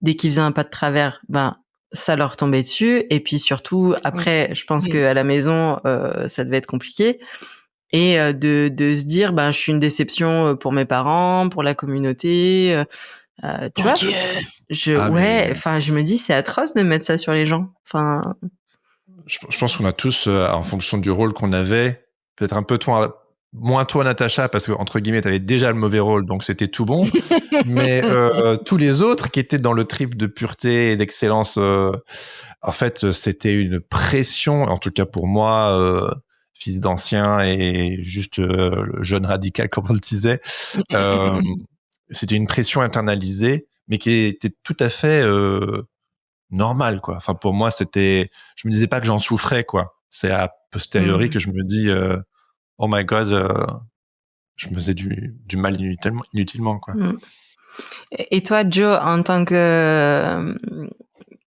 [SPEAKER 3] dès qu'ils faisaient un pas de travers, ben ça leur tombait dessus, et puis surtout après, je pense que à la maison ça devait être compliqué, et de se dire ben je suis une déception pour mes parents, pour la communauté, tu vois.
[SPEAKER 4] Dieu.
[SPEAKER 3] Enfin je me dis c'est atroce de mettre ça sur les gens. Enfin,
[SPEAKER 2] je pense qu'on a tous, en fonction du rôle qu'on avait, peut-être un peu moins toi, Natacha, parce que entre guillemets, t'avais déjà le mauvais rôle, donc c'était tout bon. Mais tous les autres qui étaient dans le trip de pureté et d'excellence, en fait, c'était une pression. En tout cas pour moi, fils d'ancien et juste jeune radical, comme on le disait, c'était une pression internalisée, mais qui était tout à fait normale, quoi. Enfin, pour moi, je me disais pas que j'en souffrais, quoi. C'est a posteriori que je me dis, oh my God, je me faisais du mal inutilement, quoi.
[SPEAKER 3] Et toi, Joe, en tant que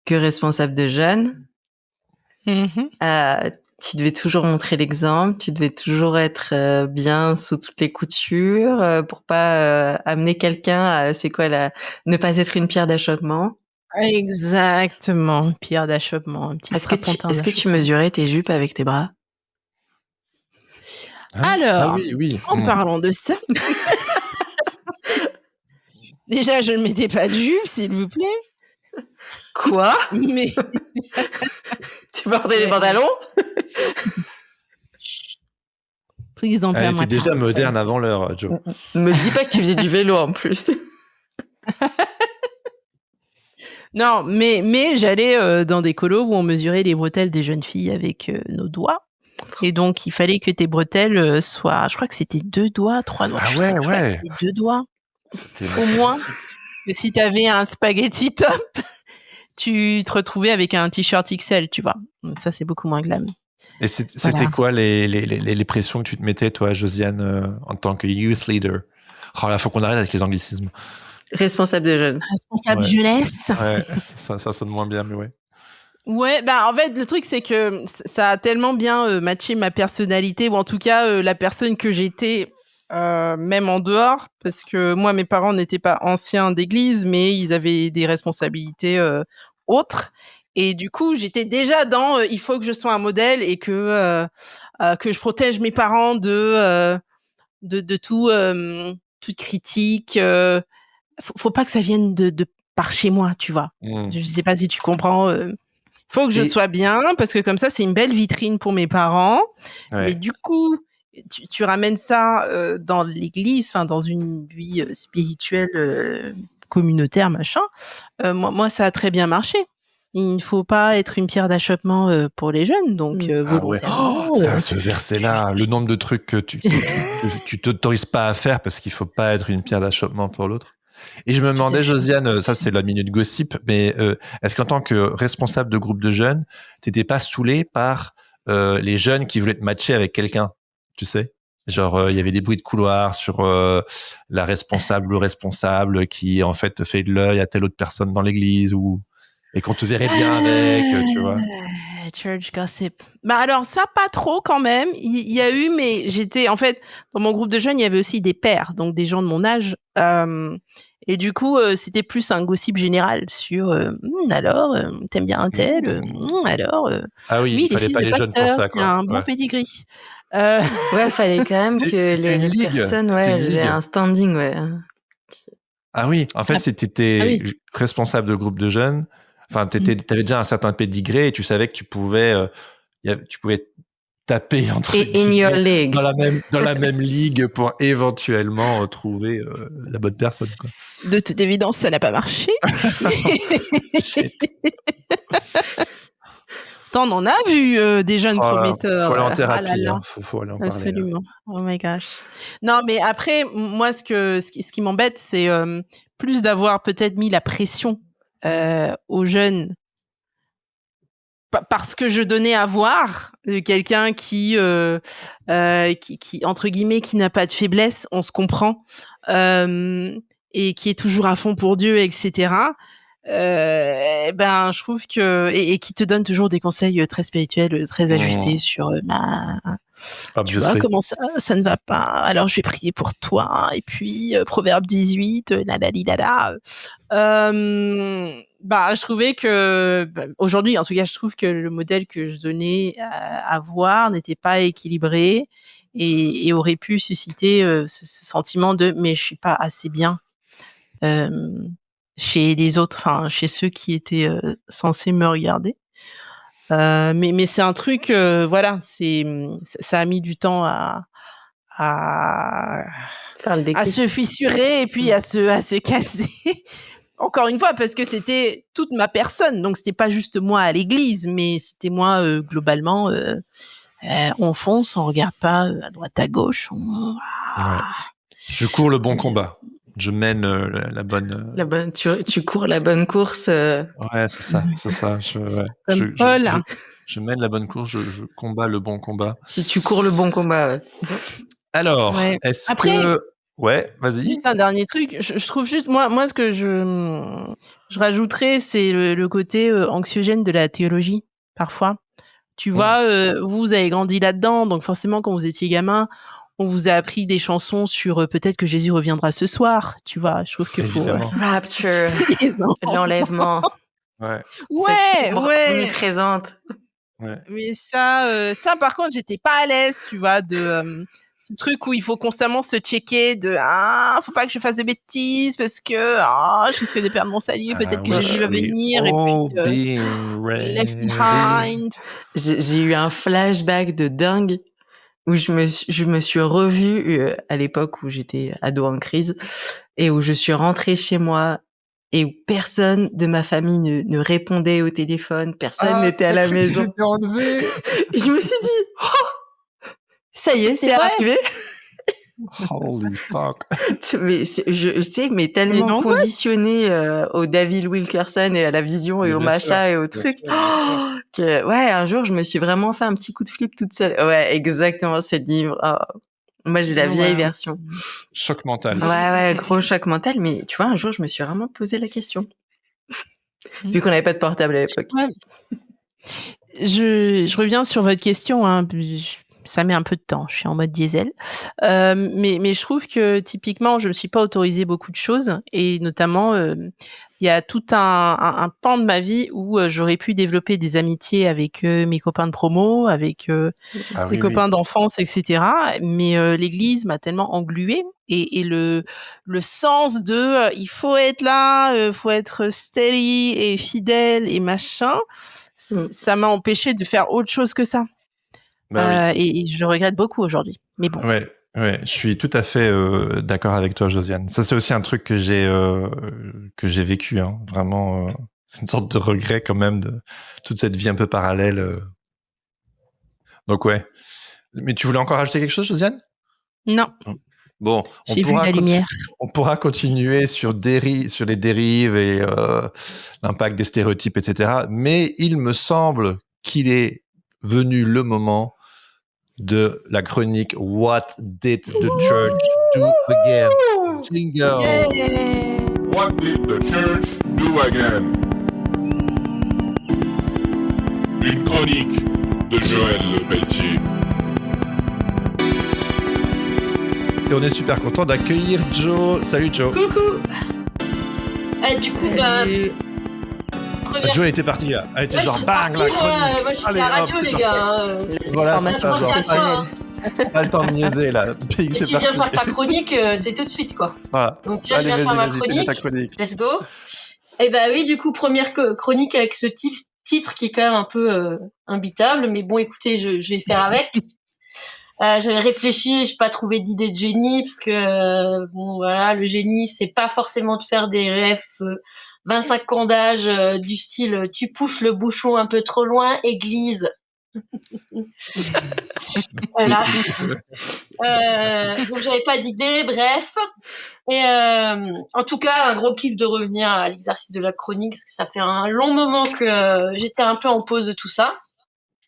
[SPEAKER 3] responsable de jeunes, tu devais toujours montrer l'exemple, tu devais toujours être bien sous toutes les coutures pour pas amener quelqu'un à, ne pas être une pierre d'achoppement.
[SPEAKER 4] Exactement, pierre d'achoppement. Est-ce
[SPEAKER 3] que tu mesurais tes jupes avec tes bras?
[SPEAKER 4] Alors,
[SPEAKER 2] oui.
[SPEAKER 4] En parlant de ça, déjà, je ne mettais pas de jupe, s'il vous plaît.
[SPEAKER 3] Quoi?
[SPEAKER 4] Mais
[SPEAKER 3] tu portais des pantalons?
[SPEAKER 4] Please don't
[SPEAKER 2] Elle
[SPEAKER 4] tell my
[SPEAKER 2] était déjà
[SPEAKER 4] past.
[SPEAKER 2] moderne avant l'heure, Joe.
[SPEAKER 3] Me dis pas que tu faisais du vélo en plus.
[SPEAKER 4] Non, mais j'allais dans des colos où on mesurait les bretelles des jeunes filles avec nos doigts. Et donc, il fallait que tes bretelles soient, je crois que c'était 2 doigts, 3 doigts.
[SPEAKER 2] Ah
[SPEAKER 4] je
[SPEAKER 2] ouais,
[SPEAKER 4] sais,
[SPEAKER 2] ouais.
[SPEAKER 4] C'était 2 doigts.
[SPEAKER 2] C'était
[SPEAKER 4] Au moins, que si t'avais un spaghetti top, tu te retrouvais avec un t-shirt XL, tu vois. Donc ça, c'est beaucoup moins glam.
[SPEAKER 2] Et c'était quoi les pressions que tu te mettais, toi, Josiane, en tant que youth leader? Oh là, faut qu'on arrête avec les anglicismes.
[SPEAKER 3] Responsable de jeunes.
[SPEAKER 4] Responsable jeunesse.
[SPEAKER 2] Ouais, ça sonne moins bien, mais ouais.
[SPEAKER 4] Ouais, bah en fait, le truc, c'est que ça a tellement bien matché ma personnalité, ou en tout cas, la personne que j'étais, même en dehors, parce que moi, mes parents n'étaient pas anciens d'église, mais ils avaient des responsabilités autres. Et du coup, j'étais déjà dans il faut que je sois un modèle et que je protège mes parents de tout, toute critique. Faut pas que ça vienne de par chez moi, tu vois. Je sais pas si tu comprends. Faut que je sois bien, parce que comme ça, c'est une belle vitrine pour mes parents. Ouais. Mais du coup, tu ramènes ça dans l'église, enfin dans une vie spirituelle, communautaire, machin. Moi, ça a très bien marché. Il ne faut pas être une pierre d'achoppement pour les jeunes, donc
[SPEAKER 2] ça, ce verset-là, le nombre de trucs que tu t'autorises pas à faire parce qu'il faut pas être une pierre d'achoppement pour l'autre. Et je me demandais, Josiane, ça c'est la minute gossip, mais est-ce qu'en tant que responsable de groupe de jeunes, t'étais pas saoulé par les jeunes qui voulaient te matcher avec quelqu'un, tu sais? Genre, il y avait des bruits de couloir sur la responsable ou responsable qui, en fait, te fait de l'œil à telle autre personne dans l'église et qu'on te verrait bien avec, tu vois.
[SPEAKER 4] Church gossip. Bah alors ça pas trop quand même. Il y a eu, mais j'étais en fait dans mon groupe de jeunes, il y avait aussi des pères, donc des gens de mon âge. Et du coup, c'était plus un gossip général sur alors t'aimes bien un tel alors
[SPEAKER 2] Ah oui,
[SPEAKER 4] oui,
[SPEAKER 2] il
[SPEAKER 4] les
[SPEAKER 2] fallait
[SPEAKER 4] fils
[SPEAKER 2] pas
[SPEAKER 4] de
[SPEAKER 2] les jeunes pour
[SPEAKER 4] pasteur,
[SPEAKER 2] ça,
[SPEAKER 4] c'est
[SPEAKER 2] quoi.
[SPEAKER 4] un bon
[SPEAKER 2] Ouais.
[SPEAKER 4] pedigree.
[SPEAKER 3] Ouais, fallait quand même que
[SPEAKER 2] C'était une
[SPEAKER 3] les
[SPEAKER 2] ligue.
[SPEAKER 3] personnes,
[SPEAKER 2] C'était une
[SPEAKER 3] elles aient
[SPEAKER 2] ligue.
[SPEAKER 3] un standing, ouais.
[SPEAKER 2] Ah oui, en fait,
[SPEAKER 4] Ah,
[SPEAKER 2] si t'étais
[SPEAKER 4] oui.
[SPEAKER 2] responsable de groupe de jeunes, enfin, t'avais déjà un certain pédigré et tu savais que tu pouvais taper entre
[SPEAKER 3] Et in your
[SPEAKER 2] guillemets
[SPEAKER 3] league.
[SPEAKER 2] dans la même ligue pour éventuellement trouver la bonne personne, quoi.
[SPEAKER 4] De toute évidence, ça n'a pas marché.
[SPEAKER 2] Shit.
[SPEAKER 4] Pourtant, on en a vu des jeunes
[SPEAKER 2] Oh là,
[SPEAKER 4] prometteurs.
[SPEAKER 2] faut aller en
[SPEAKER 4] Ah là
[SPEAKER 2] thérapie,
[SPEAKER 4] là.
[SPEAKER 2] hein. Faut aller en parler. Là.
[SPEAKER 4] Absolument. Oh my gosh. Non, mais après, moi, ce qui m'embête, c'est plus d'avoir peut-être mis la pression aux jeunes parce que je donnais à voir quelqu'un qui entre guillemets, qui n'a pas de faiblesse, on se comprend, et qui est toujours à fond pour Dieu, etc. Ben, je trouve que et qui te donne toujours des conseils très spirituels, très ajustés sur tu vois
[SPEAKER 2] Obviously.
[SPEAKER 4] comment ça ne va pas, alors je vais prier pour toi et puis Proverbe 18 bah je trouvais que aujourd'hui en tout cas je trouve que le modèle que je donnais à voir n'était pas équilibré et aurait pu susciter ce sentiment de mais je suis pas assez bien euh, chez les autres, enfin chez ceux qui étaient censés me regarder. Mais c'est un truc, voilà, ça a mis du temps à
[SPEAKER 3] Faire le déclic.
[SPEAKER 4] se fissurer et puis à se casser. Encore une fois, parce que c'était toute ma personne, donc c'était pas juste moi à l'église, mais c'était moi globalement. On fonce, on regarde pas à droite à gauche.
[SPEAKER 2] Ouais. Je cours le bon combat. Je mène la bonne.
[SPEAKER 3] Tu cours la bonne course.
[SPEAKER 2] Ouais, c'est ça.
[SPEAKER 4] Comme Paul.
[SPEAKER 2] Je mène la bonne course. Je combats le bon combat.
[SPEAKER 3] Si tu cours le bon combat, ouais.
[SPEAKER 2] Alors,
[SPEAKER 4] Ouais.
[SPEAKER 2] est-ce
[SPEAKER 4] Après,
[SPEAKER 2] que ouais, vas-y.
[SPEAKER 4] juste un dernier truc, je trouve juste moi ce que je rajouterais, c'est le côté anxiogène de la théologie parfois. Tu vois, vous avez grandi là-dedans, donc forcément quand vous étiez gamin, on vous a appris des chansons sur peut-être que Jésus reviendra ce soir, tu vois. Je trouve que
[SPEAKER 2] Évidemment.
[SPEAKER 3] Rapture, l'enlèvement.
[SPEAKER 2] Ouais.
[SPEAKER 3] Cette ombre
[SPEAKER 4] ouais.
[SPEAKER 3] omniprésente.
[SPEAKER 2] Ouais.
[SPEAKER 4] Mais ça par contre, j'étais pas à l'aise, tu vois, de ce truc où il faut constamment se checker de faut pas que je fasse des bêtises parce que je risque de perdre mon salut, peut-être que Jésus va venir et puis left behind.
[SPEAKER 3] J'ai eu un flashback de dingue où je me suis revue à l'époque où j'étais ado en crise et où je suis rentrée chez moi et où personne de ma famille ne répondait au téléphone, personne n'était à la maison. Et je me suis dit, ça y est, c'est arrivé.
[SPEAKER 2] Holy fuck.
[SPEAKER 3] Mais je sais, mais tellement conditionné au David Wilkerson et à la vision et au machin et au truc que ouais, un jour je me suis vraiment fait un petit coup de flip toute seule. Ouais, exactement, ce livre. Oh. Moi j'ai la vieille version.
[SPEAKER 2] Choc mental.
[SPEAKER 3] Ouais, gros choc mental. Mais tu vois, un jour je me suis vraiment posé la question. Vu qu'on n'avait pas de portable à l'époque.
[SPEAKER 4] Ouais. Je reviens sur votre question. Ça met un peu de temps. Je suis en mode diesel. Mais je trouve que typiquement, je me suis pas autorisé beaucoup de choses. Et notamment, il y a tout un pan de ma vie où j'aurais pu développer des amitiés avec mes copains de promo, avec mes copains d'enfance, etc. Mais l'église m'a tellement engluée. Et le sens de il faut être là, faut être steady et fidèle et machin, ça m'a empêché de faire autre chose que ça. Et je regrette beaucoup aujourd'hui. Mais bon.
[SPEAKER 2] Ouais, je suis tout à fait d'accord avec toi, Josiane. Ça, c'est aussi un truc que j'ai vécu, hein. Vraiment, c'est une sorte de regret quand même de toute cette vie un peu parallèle. Donc ouais. Mais tu voulais encore ajouter quelque chose, Josiane ?
[SPEAKER 4] Non.
[SPEAKER 2] Bon,
[SPEAKER 4] J'ai vu la lumière.
[SPEAKER 2] on pourra continuer sur les dérives et l'impact des stéréotypes, etc. Mais il me semble qu'il est venu le moment de la chronique What Did the Church Do Again? Jingle!
[SPEAKER 3] Yeah.
[SPEAKER 6] What did the church do again? Une chronique de Joël Le Pelletier.
[SPEAKER 2] Et on est super content d'accueillir Joe. Salut Joe.
[SPEAKER 7] Coucou. Du coup,
[SPEAKER 3] Salut.
[SPEAKER 7] première...
[SPEAKER 2] Joe était parti là. Elle était
[SPEAKER 7] Ouais,
[SPEAKER 2] genre
[SPEAKER 7] je suis
[SPEAKER 2] bang
[SPEAKER 7] partie,
[SPEAKER 2] la chronique.
[SPEAKER 7] moi je suis
[SPEAKER 2] Allez,
[SPEAKER 7] à la
[SPEAKER 2] hop,
[SPEAKER 7] radio,
[SPEAKER 2] c'est
[SPEAKER 7] les
[SPEAKER 2] parti.
[SPEAKER 7] gars.
[SPEAKER 2] Voilà, c'est
[SPEAKER 3] Formation
[SPEAKER 2] ça, genre.
[SPEAKER 7] c'est à toi,
[SPEAKER 3] professionnelle.
[SPEAKER 2] Pas le temps de niaiser là. Bing,
[SPEAKER 7] Et
[SPEAKER 2] c'est
[SPEAKER 7] tu viens
[SPEAKER 2] parti.
[SPEAKER 7] faire ta chronique, c'est tout de suite, quoi.
[SPEAKER 2] Voilà.
[SPEAKER 7] Donc là,
[SPEAKER 2] Allez,
[SPEAKER 7] je viens faire ma
[SPEAKER 2] vas-y, fais ta
[SPEAKER 7] chronique.
[SPEAKER 2] chronique.
[SPEAKER 7] Let's go. Et ben oui, du coup, première chronique avec ce titre qui est quand même un peu imbitable, mais bon, écoutez, je vais faire avec. J'avais réfléchi, j'ai pas trouvé d'idée de génie parce que bon voilà, le génie c'est pas forcément de faire des refs 25 ans d'âge du style tu pousses le bouchon un peu trop loin, église. Voilà. Donc j'avais pas d'idée, bref. Et en tout cas, un gros kiff de revenir à l'exercice de la chronique parce que ça fait un long moment que j'étais un peu en pause de tout ça.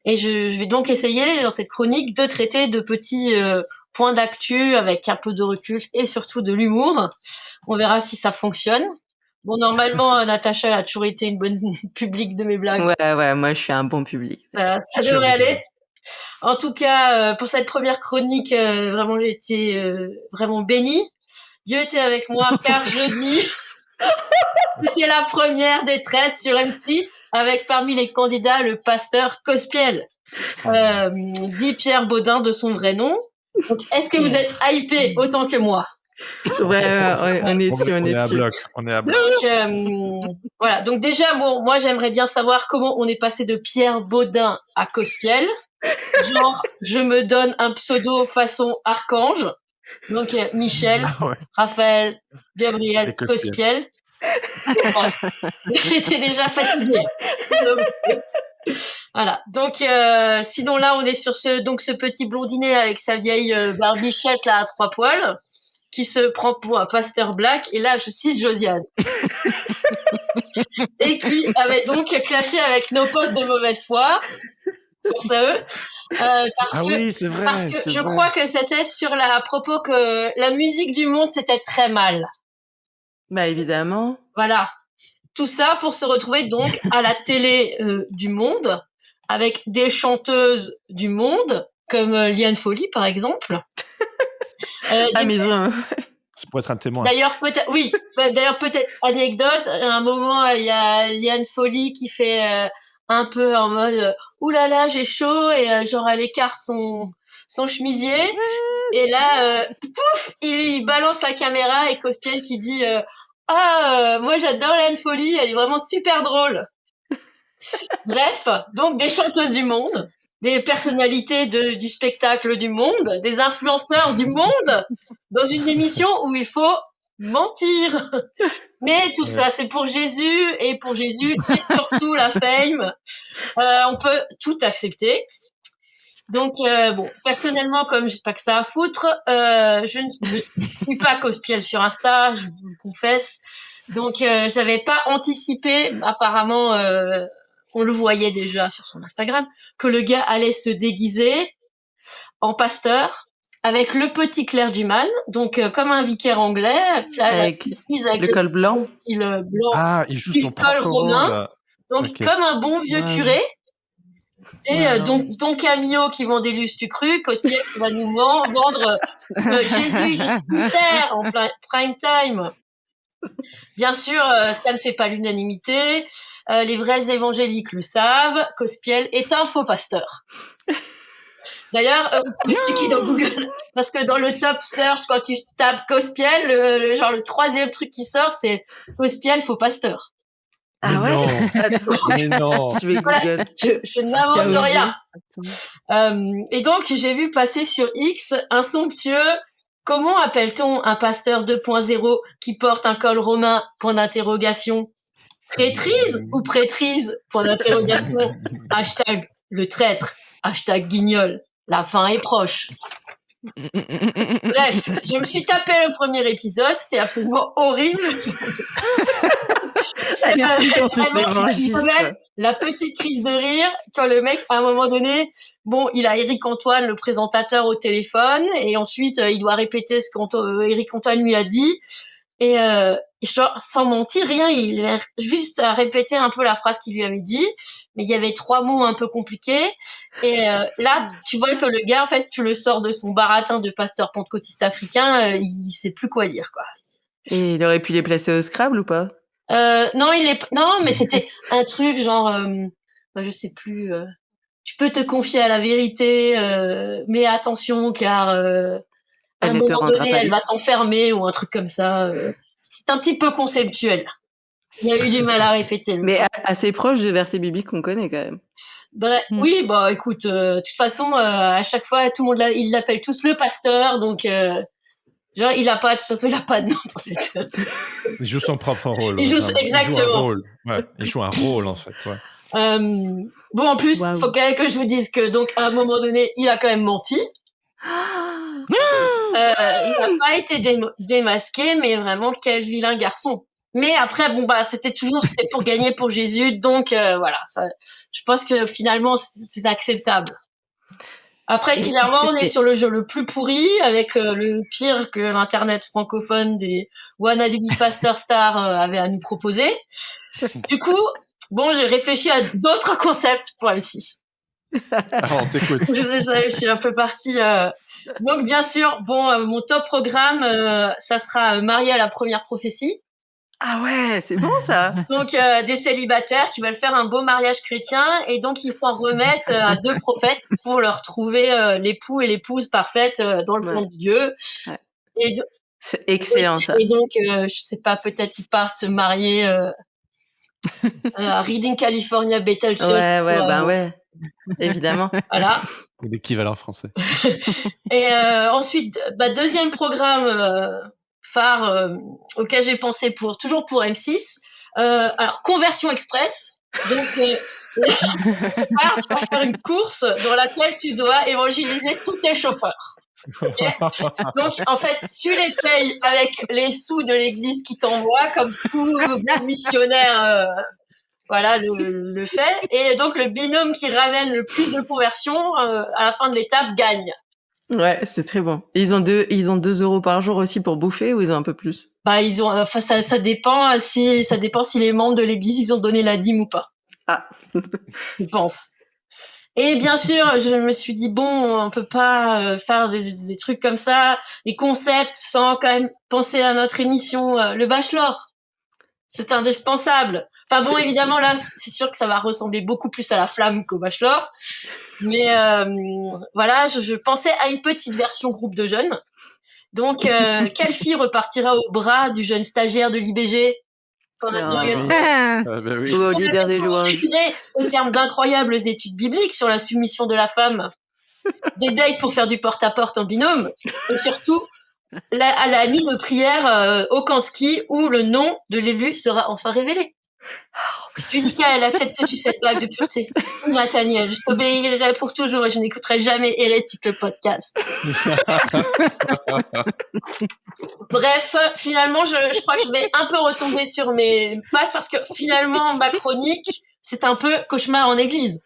[SPEAKER 7] Et je vais donc essayer dans cette chronique de traiter de petits points d'actu avec un peu de recul et surtout de l'humour. On verra si ça fonctionne. Bon, normalement, Natacha a toujours été une bonne publique de mes blagues.
[SPEAKER 3] Ouais, moi je suis un bon public.
[SPEAKER 7] Ça devrait aller. En tout cas, pour cette première chronique, vraiment, j'ai été vraiment bénie. Dieu était avec moi car jeudi, c'était la première des traites sur M6 avec parmi les candidats le pasteur Cospiel, dit Pierre Baudin de son vrai nom. Donc, est-ce que vous êtes hypé autant que moi?
[SPEAKER 3] Ouais, on est dessus, on est
[SPEAKER 2] à
[SPEAKER 3] dessus.
[SPEAKER 2] bloc. On est à bloc.
[SPEAKER 7] Donc, voilà. Donc déjà, bon, moi j'aimerais bien savoir comment on est passé de Pierre Baudin à Cospiel. Genre, je me donne un pseudo façon archange. Donc Michel,
[SPEAKER 2] Ah ouais.
[SPEAKER 7] Raphaël, Gabriel,
[SPEAKER 2] Et Cospiel.
[SPEAKER 7] Cospiel. Bon. J'étais déjà fatiguée. Voilà. Donc sinon là, on est sur ce petit blondinet avec sa vieille barbichette là à 3 poils qui se prend pour un pasteur black, et là je cite Josiane, et qui avait donc clashé avec nos potes de mauvaise foi, pour à eux, parce
[SPEAKER 2] Oui, c'est vrai.
[SPEAKER 7] parce que je crois que c'était à propos que la musique du monde c'était très mal.
[SPEAKER 3] Bah évidemment.
[SPEAKER 7] Voilà, tout ça pour se retrouver donc à la télé du monde, avec des chanteuses du monde, comme Liane Folly par exemple.
[SPEAKER 3] Ah mais
[SPEAKER 2] C'est pour être un témoin.
[SPEAKER 7] D'ailleurs, peut-être anecdote, à un moment, il y a Liane Folly qui fait un peu en mode oulala, j'ai chaud, et genre elle écarte son chemisier, et là, pouf, il balance la caméra, et Cospiel qui dit moi j'adore Liane Folly, elle est vraiment super drôle. Bref, donc des chanteuses du monde, des personnalités du spectacle du monde, des influenceurs du monde, dans une émission où il faut mentir. Mais tout ça, c'est pour Jésus, et pour Jésus, et surtout la fame. On peut tout accepter. Donc, bon, personnellement, comme j'ai pas que ça à foutre, je ne suis pas Cospiel sur Insta, je vous le confesse. Donc, j'avais pas anticipé, apparemment, on le voyait déjà sur son Instagram, que le gars allait se déguiser en pasteur avec le petit clergyman, donc comme un vicaire anglais,
[SPEAKER 3] avec le col blanc.
[SPEAKER 7] Style blanc.
[SPEAKER 2] Ah, il joue son
[SPEAKER 7] du col
[SPEAKER 2] propre
[SPEAKER 7] romain.
[SPEAKER 2] rôle.
[SPEAKER 7] Donc
[SPEAKER 2] Ok.
[SPEAKER 7] comme un bon vieux
[SPEAKER 3] Ouais.
[SPEAKER 7] curé. Et
[SPEAKER 3] Ouais,
[SPEAKER 7] Don Camillo qui vend des lustucrus, Cospiel qui va nous vendre Jésus il est sur terre en prime time. Bien sûr, ça ne fait pas l'unanimité. Les vrais évangéliques le savent. Cospiel est un faux pasteur. D'ailleurs, vous pouvez cliquer dans Google, parce que dans le top search, quand tu tapes Cospiel, le troisième truc qui sort, c'est Cospiel faux pasteur.
[SPEAKER 3] Ah ouais.
[SPEAKER 2] Non. Mais non.
[SPEAKER 3] Je vais
[SPEAKER 7] Voilà.
[SPEAKER 3] Google.
[SPEAKER 7] Je n'invente
[SPEAKER 3] Qui a osé.
[SPEAKER 7] rien. Et donc, j'ai vu passer sur X un somptueux « Comment appelle-t-on un pasteur 2.0 qui porte un col romain ?» Point d'interrogation. Traîtrise ou prêtrise? Point d'interrogation. Hashtag le traître. Hashtag guignol. La fin est proche. Bref, je me suis tapé le premier épisode, c'était absolument horrible.
[SPEAKER 3] Merci pour cet
[SPEAKER 7] Vraiment,
[SPEAKER 3] évangisme.
[SPEAKER 7] la petite crise de rire quand le mec, à un moment donné, bon, il a Éric Antoine, le présentateur, au téléphone, et ensuite il doit répéter ce qu'Éric Antoine lui a dit, et genre sans mentir, rien, il a juste à répéter un peu la phrase qu'il lui avait dit, mais il y avait 3 mots un peu compliqués, et là, tu vois que le gars, en fait, tu le sors de son baratin de pasteur pentecôtiste africain, il sait plus quoi dire, quoi.
[SPEAKER 3] Et il aurait pu les placer au Scrabble ou pas?
[SPEAKER 7] Non, mais c'était un truc genre, je sais plus. Tu peux te confier à la vérité, mais attention car à
[SPEAKER 3] Elle
[SPEAKER 7] un
[SPEAKER 3] ne te
[SPEAKER 7] moment
[SPEAKER 3] rendra
[SPEAKER 7] donné,
[SPEAKER 3] pas
[SPEAKER 7] elle
[SPEAKER 3] libre.
[SPEAKER 7] va t'enfermer ou un truc comme ça. C'est un petit peu conceptuel. Il y a eu du mal à répéter.
[SPEAKER 3] Mais assez proche de versets bibliques qu'on connaît quand même.
[SPEAKER 7] Oui, bah écoute, de toute façon, à chaque fois, tout le monde ils l'appellent tous le pasteur, donc. Genre, de toute façon, il a pas de nom dans cette.
[SPEAKER 2] Il joue son propre rôle.
[SPEAKER 7] Il joue
[SPEAKER 2] vraiment.
[SPEAKER 7] exactement.
[SPEAKER 2] Il joue un rôle. Ouais, il joue un rôle en fait. Ouais.
[SPEAKER 7] Bon, en plus,
[SPEAKER 4] Waouh.
[SPEAKER 7] faut quand même que je vous dise que donc à un moment donné, il a quand même menti. Il n'a pas été démasqué, mais vraiment quel vilain garçon. Mais après, bon bah, c'était pour gagner pour Jésus, donc voilà. Ça, je pense que finalement, c'est acceptable. Après,
[SPEAKER 3] Et
[SPEAKER 7] clairement,
[SPEAKER 3] est-ce
[SPEAKER 7] on
[SPEAKER 3] que
[SPEAKER 7] est
[SPEAKER 3] c'est-
[SPEAKER 7] sur le jeu le plus pourri, avec le pire que l'internet francophone des wannabe pasteur stars avait à nous proposer. Du coup, bon, j'ai réfléchi à d'autres concepts pour M6.
[SPEAKER 2] Alors, on t'écoute.
[SPEAKER 7] Je suis un peu partie. Donc, bien sûr, bon, mon top programme, ça sera marié à la première prophétie.
[SPEAKER 3] Ah ouais, c'est bon ça.
[SPEAKER 7] Donc, des célibataires qui veulent faire un beau mariage chrétien et donc ils s'en remettent à 2 prophètes pour leur trouver l'époux et l'épouse parfaite dans le plan de Dieu.
[SPEAKER 3] Ouais.
[SPEAKER 7] Et,
[SPEAKER 3] C'est excellent ça.
[SPEAKER 7] et donc, je sais pas, peut-être ils partent se marier à Reading, California, Bethel Church.
[SPEAKER 3] Ouais, évidemment.
[SPEAKER 7] Voilà.
[SPEAKER 8] L'équivalent français.
[SPEAKER 7] Et ensuite, deuxième programme phare auquel j'ai pensé toujours pour M6. Alors, Conversion Express. Donc, tu vas faire une course dans laquelle tu dois évangéliser tous tes chauffeurs. Okay. Donc, en fait, tu les payes avec les sous de l'église qui t'envoie, comme tout bon missionnaire voilà, le fait. Et donc, le binôme qui ramène le plus de conversions à la fin de l'étape gagne.
[SPEAKER 3] Ouais, c'est très bon. Et ils ont 2 € par jour aussi pour bouffer ou ils ont un peu plus?
[SPEAKER 7] Ils ont, enfin, ça dépend si les membres de l'église, ils ont donné la dîme ou pas.
[SPEAKER 3] Ah.
[SPEAKER 7] Je pense. Et bien sûr, je me suis dit, bon, on peut pas faire des trucs comme ça, des concepts sans quand même penser à notre émission, Le Bachelor. C'est indispensable. Enfin bon, évidemment, là, c'est sûr que ça va ressembler beaucoup plus à La Flamme qu'au Bachelor. Mais voilà, je pensais à une petite version groupe de jeunes. Donc, quelle fille repartira au bras du jeune stagiaire de l'IBG pendant l'interrogation?
[SPEAKER 3] Ou au leader des louanges.
[SPEAKER 7] Au terme d'incroyables études bibliques sur la soumission de la femme, des dates pour faire du porte-à-porte en binôme, et surtout à la nuit de prière au Kanski où le nom de l'élu sera enfin révélé. Michael, acceptes-tu cette blague de pureté? Nathaniel, je t'obéirai pour toujours et je n'écouterai jamais Hérétique le podcast. Bref, finalement, je crois que je vais un peu retomber sur mes pattes parce que finalement, ma chronique, c'est un peu cauchemar en église.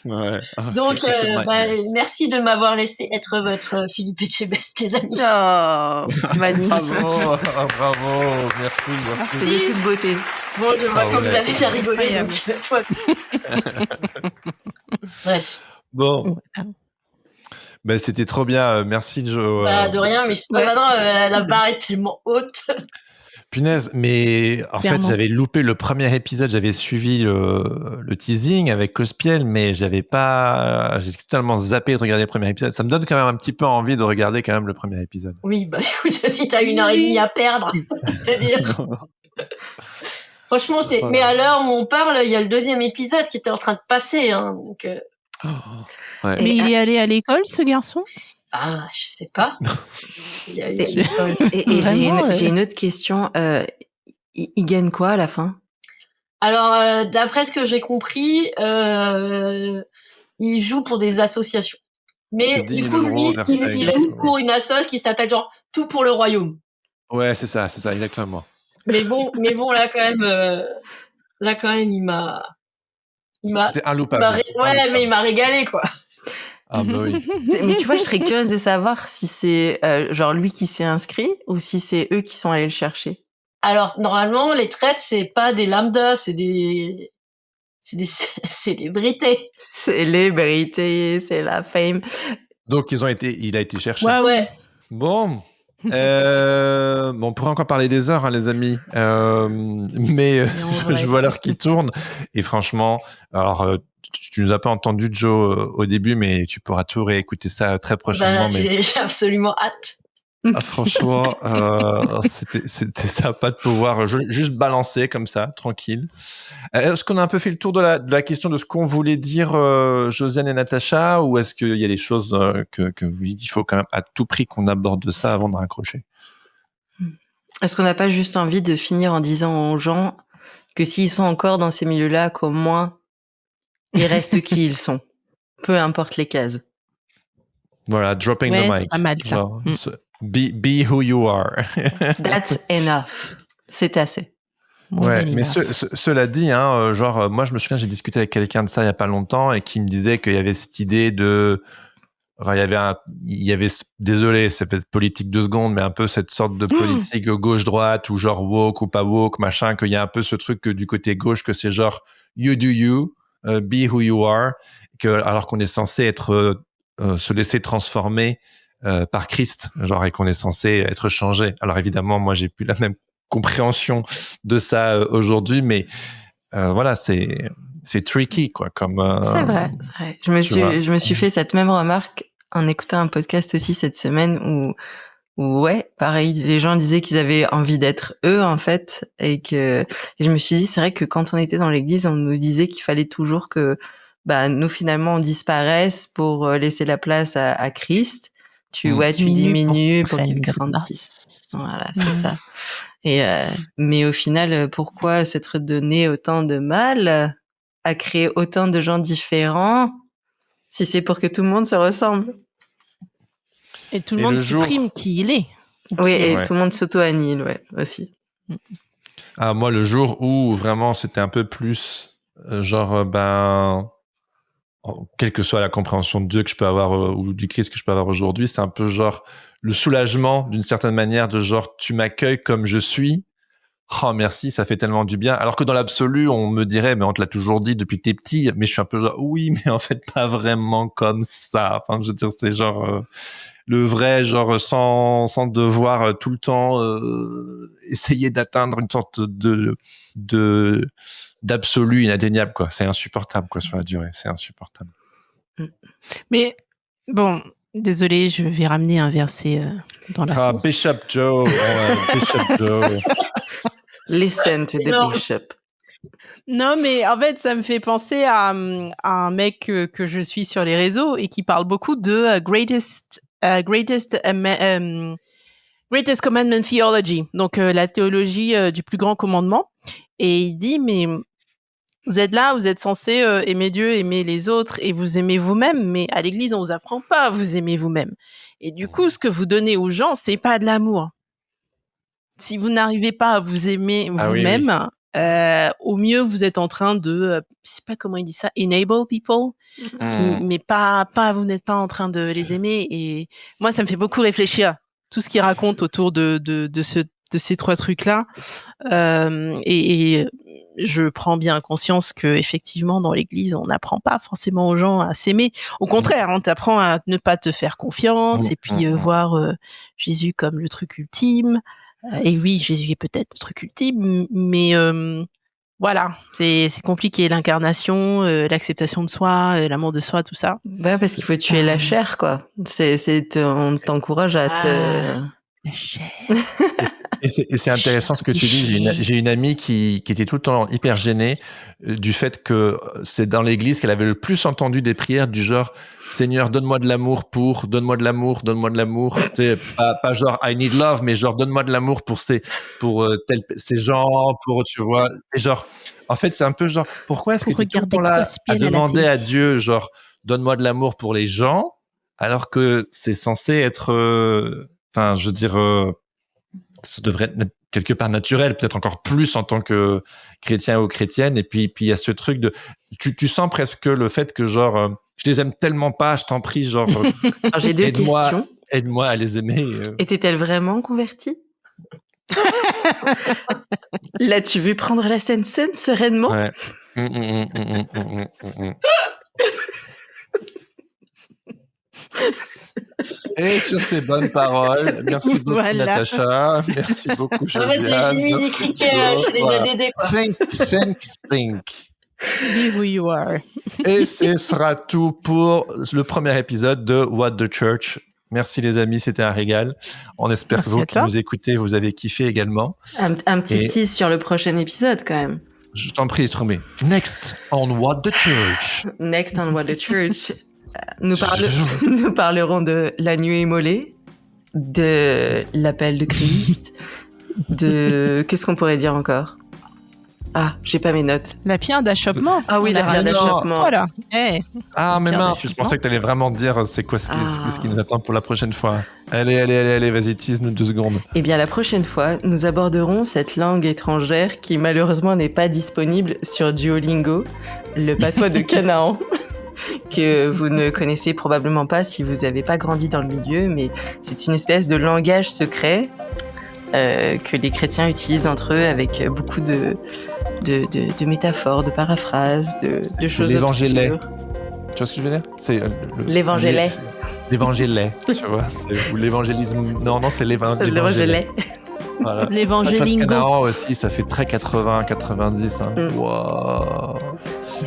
[SPEAKER 8] Ouais.
[SPEAKER 7] Donc, merci de m'avoir laissé être votre Philippe Etchebest, les amis.
[SPEAKER 3] Oh, magnifique.
[SPEAKER 2] Bravo, merci.
[SPEAKER 3] C'est de toute beauté.
[SPEAKER 7] Bon, je vois que vous avez bien rigolé, donc toi. Bref.
[SPEAKER 2] Bon. C'était trop bien. Merci, Jo.
[SPEAKER 7] De rien, mais maintenant, la barre est tellement haute.
[SPEAKER 2] Punaise, mais en
[SPEAKER 4] Clairement.
[SPEAKER 2] fait, j'avais loupé le premier épisode, j'avais suivi le teasing avec Cospiel, mais j'ai totalement zappé de regarder le premier épisode. Ça me donne quand même un petit peu envie de regarder quand même le premier épisode.
[SPEAKER 7] Oui, écoute, si t'as 1h30 à perdre, je peux te dire. Franchement, mais à l'heure où on parle, il y a le 2e épisode qui était en train de passer, hein, donc.
[SPEAKER 8] Ouais.
[SPEAKER 4] Mais il est allé à l'école, ce garçon?
[SPEAKER 7] Ah, je sais pas.
[SPEAKER 3] Et
[SPEAKER 4] Vraiment,
[SPEAKER 3] j'ai une autre question. Il gagne quoi à la fin?
[SPEAKER 7] Alors, d'après ce que j'ai compris, il joue pour des associations. Mais
[SPEAKER 8] C'est 10
[SPEAKER 7] du
[SPEAKER 8] 000
[SPEAKER 7] coup,
[SPEAKER 8] euros
[SPEAKER 7] lui,
[SPEAKER 8] versés
[SPEAKER 7] il
[SPEAKER 8] avec
[SPEAKER 7] joue pour une assoce qui s'appelle genre Tout pour le Royaume.
[SPEAKER 8] Ouais, c'est ça, exactement.
[SPEAKER 7] Mais bon, là quand même, il m'a,
[SPEAKER 8] C'était inloupable.
[SPEAKER 7] mais il m'a régalé, quoi.
[SPEAKER 8] Ah bah oui.
[SPEAKER 3] Mais tu vois, je serais curieuse de savoir si c'est genre lui qui s'est inscrit ou si c'est eux qui sont allés le chercher.
[SPEAKER 7] Alors, normalement, les traites, c'est pas des lambda, c'est des célébrités.
[SPEAKER 3] Célébrité, c'est la fame.
[SPEAKER 2] Donc, il a été cherché.
[SPEAKER 4] Waouh.
[SPEAKER 7] Ouais.
[SPEAKER 2] Bon. On pourrait encore parler des heures, hein, les amis. Mais
[SPEAKER 4] en vrai.
[SPEAKER 2] je vois l'heure qui tourne. Et franchement, alors, tu nous as pas entendu, Joe, au début, mais tu pourras tout réécouter ça très prochainement.
[SPEAKER 7] J'ai absolument hâte.
[SPEAKER 2] Franchement, c'était sympa de pouvoir juste balancer comme ça, tranquille. Est-ce qu'on a un peu fait le tour de la question de ce qu'on voulait dire, Josiane et Natacha, ou est-ce qu'il y a des choses que vous dites, il faut quand même à tout prix qu'on aborde ça avant de raccrocher?
[SPEAKER 3] Est-ce qu'on n'a pas juste envie de finir en disant aux gens que s'ils sont encore dans ces milieux-là, qu'au moins ils restent qui ils sont, peu importe les cases.
[SPEAKER 2] Voilà, dropping
[SPEAKER 4] Ouais,
[SPEAKER 2] the
[SPEAKER 4] c'est
[SPEAKER 2] mic.
[SPEAKER 4] pas mal, ça.
[SPEAKER 2] Genre, be who you are.
[SPEAKER 3] That's enough. C'est assez.
[SPEAKER 2] Ouais, mais cela dit, hein, moi je me souviens, j'ai discuté avec quelqu'un de ça il y a pas longtemps et qui me disait qu'il y avait cette idée de, enfin, il y avait, désolé, c'est peut-être politique 2 secondes, mais un peu cette sorte de politique gauche-droite ou genre woke ou pas woke, machin, qu'il y a un peu ce truc que du côté gauche que c'est genre you do you, be who you are, alors qu'on est censé être, se laisser transformer par Christ, genre, et qu'on est censé être changé. Alors évidemment, moi j'ai plus la même compréhension de ça aujourd'hui, mais voilà, c'est tricky, quoi. Comme
[SPEAKER 3] c'est vrai. Je me suis fait cette même remarque en écoutant un podcast aussi cette semaine où ouais, pareil, les gens disaient qu'ils avaient envie d'être eux en fait, et je me suis dit c'est vrai que quand on était dans l'église, on nous disait qu'il fallait toujours que nous finalement on disparaisse pour laisser la place à Christ. Tu diminues pour qu'il grandisse. Voilà, c'est ça. Et mais au final, pourquoi s'être donné autant de mal à créer autant de gens différents si c'est pour que tout le monde se ressemble?
[SPEAKER 4] Et tout le monde supprime qui il est.
[SPEAKER 3] Oui, et tout le monde s'auto-annihile, ouais, aussi.
[SPEAKER 2] Ah, moi, le jour où vraiment c'était un peu plus quelle que soit la compréhension de Dieu que je peux avoir ou du Christ que je peux avoir aujourd'hui, c'est un peu genre le soulagement d'une certaine manière de genre tu m'accueilles comme je suis. Oh merci, ça fait tellement du bien. Alors que dans l'absolu, on me dirait, mais on te l'a toujours dit depuis que t'es petit, mais je suis un peu genre oui, mais en fait pas vraiment comme ça. Enfin, je veux dire, c'est genre le vrai, genre sans devoir tout le temps essayer d'atteindre une sorte d'absolu inatteignable, quoi. C'est insupportable, quoi, sur la durée. C'est insupportable.
[SPEAKER 4] Mais bon, désolé, je vais ramener un verset dans la sauce.
[SPEAKER 2] Bishop Joe. Bishop Joe.
[SPEAKER 3] Listen to the bishop.
[SPEAKER 4] Non, mais en fait, ça me fait penser à un mec que je suis sur les réseaux et qui parle beaucoup de Greatest Commandment Theology, donc la théologie du plus grand commandement. Et il dit, mais vous êtes là, vous êtes censés aimer Dieu, aimer les autres et vous aimez vous-même, mais à l'église, on vous apprend pas à vous aimer vous-même. Et du coup, ce que vous donnez aux gens, c'est pas de l'amour. Si vous n'arrivez pas à vous aimer vous-même, au mieux, vous êtes en train de, je sais pas comment il dit ça, enable people, mais pas, vous n'êtes pas en train de les aimer. Et moi, ça me fait beaucoup réfléchir tout ce qu'il raconte autour de ces 3 trucs-là. Et je prends bien conscience que effectivement, dans l'église, on n'apprend pas forcément aux gens à s'aimer. Au contraire, on t'apprend à ne pas te faire confiance et puis voir Jésus comme le truc ultime. Et oui, Jésus est peut-être le truc ultime, mais voilà, c'est compliqué, l'incarnation, l'acceptation de soi, l'amour de soi, tout ça.
[SPEAKER 3] Ouais, parce qu'il faut tuer la chair, quoi. On t'encourage à te...
[SPEAKER 4] La chair.
[SPEAKER 2] Et c'est intéressant ce que tu dis. J'ai une amie qui était tout le temps hyper gênée du fait que c'est dans l'église qu'elle avait le plus entendu des prières du genre Seigneur, donne-moi de l'amour donne-moi de l'amour. Tu sais, pas genre I need love, mais genre donne-moi de l'amour pour ces gens, tu vois. Et genre, en fait, c'est un peu genre, pourquoi est-ce que tu es tout le temps là à demander à Dieu, genre, donne-moi de l'amour pour les gens, alors que c'est censé être, enfin, je veux dire, ça devrait être quelque part naturel, peut-être encore plus en tant que chrétien ou chrétienne. Et puis il y a ce truc de, tu sens presque le fait que genre, je les aime tellement pas, je t'en prie, genre,
[SPEAKER 3] Alors, j'ai deux questions.
[SPEAKER 2] Aide-moi à les aimer.
[SPEAKER 3] Était-elle vraiment convertie? L'as-tu vu prendre la scène sereinement?
[SPEAKER 2] Ouais. Et sur ces bonnes paroles, merci beaucoup Natacha, merci beaucoup Josiane.
[SPEAKER 7] J'ai mis des criquets chez les ADD, quoi.
[SPEAKER 2] Think.
[SPEAKER 4] Be who you are.
[SPEAKER 2] Et ce sera tout pour le premier épisode de What the Church. Merci les amis, c'était un régal. On espère que vous qui nous écoutez, vous avez kiffé également.
[SPEAKER 3] Un petit tease sur le prochain épisode quand même.
[SPEAKER 2] Je t'en prie, Stromé. Next on What the Church.
[SPEAKER 3] Next on What the Church. Nous parlerons de la nuée immolée, de l'appel de Christ, de... Qu'est-ce qu'on pourrait dire encore? Ah, j'ai pas mes notes.
[SPEAKER 4] La pierre d'achoppement.
[SPEAKER 3] Ah oui, la pierre d'achoppement.
[SPEAKER 4] Voilà. Hey.
[SPEAKER 2] Ah, mais mince, je pensais que tu allais vraiment dire c'est quoi ce qui nous attend pour la prochaine fois. Allez, vas-y, tease-nous 2 secondes.
[SPEAKER 3] Eh bien, la prochaine fois, nous aborderons cette langue étrangère qui malheureusement n'est pas disponible sur Duolingo, le patois de Canaan. Que vous ne connaissez probablement pas si vous n'avez pas grandi dans le milieu, mais c'est une espèce de langage secret que les chrétiens utilisent entre eux avec beaucoup de métaphores, de paraphrases, de choses obscures.
[SPEAKER 2] Tu vois ce que je veux dire? C'est
[SPEAKER 3] l'évangélé.
[SPEAKER 2] L'évangélé, tu vois, ou l'évangélisme. Non, c'est l'évangélé. Voilà.
[SPEAKER 4] L'évangélingo.
[SPEAKER 2] Canaan aussi, ça fait très 80-90. Hein. Wow.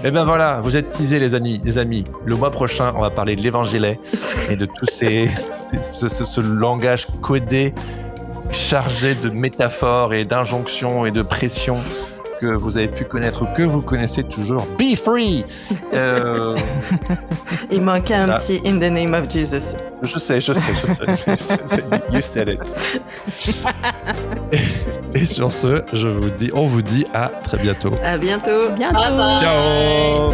[SPEAKER 2] Et ben voilà, vous êtes teasés les amis. Le mois prochain, on va parler de l'évangélé et de tout ce langage codé, chargé de métaphores et d'injonctions et de pressions que vous avez pu connaître ou que vous connaissez toujours. Be free.
[SPEAKER 3] Il manquait un petit in the name of Jesus.
[SPEAKER 2] Je sais. You said it. Et sur ce, on vous dit à très bientôt.
[SPEAKER 3] À bientôt.
[SPEAKER 7] Bye bye.
[SPEAKER 2] Ciao.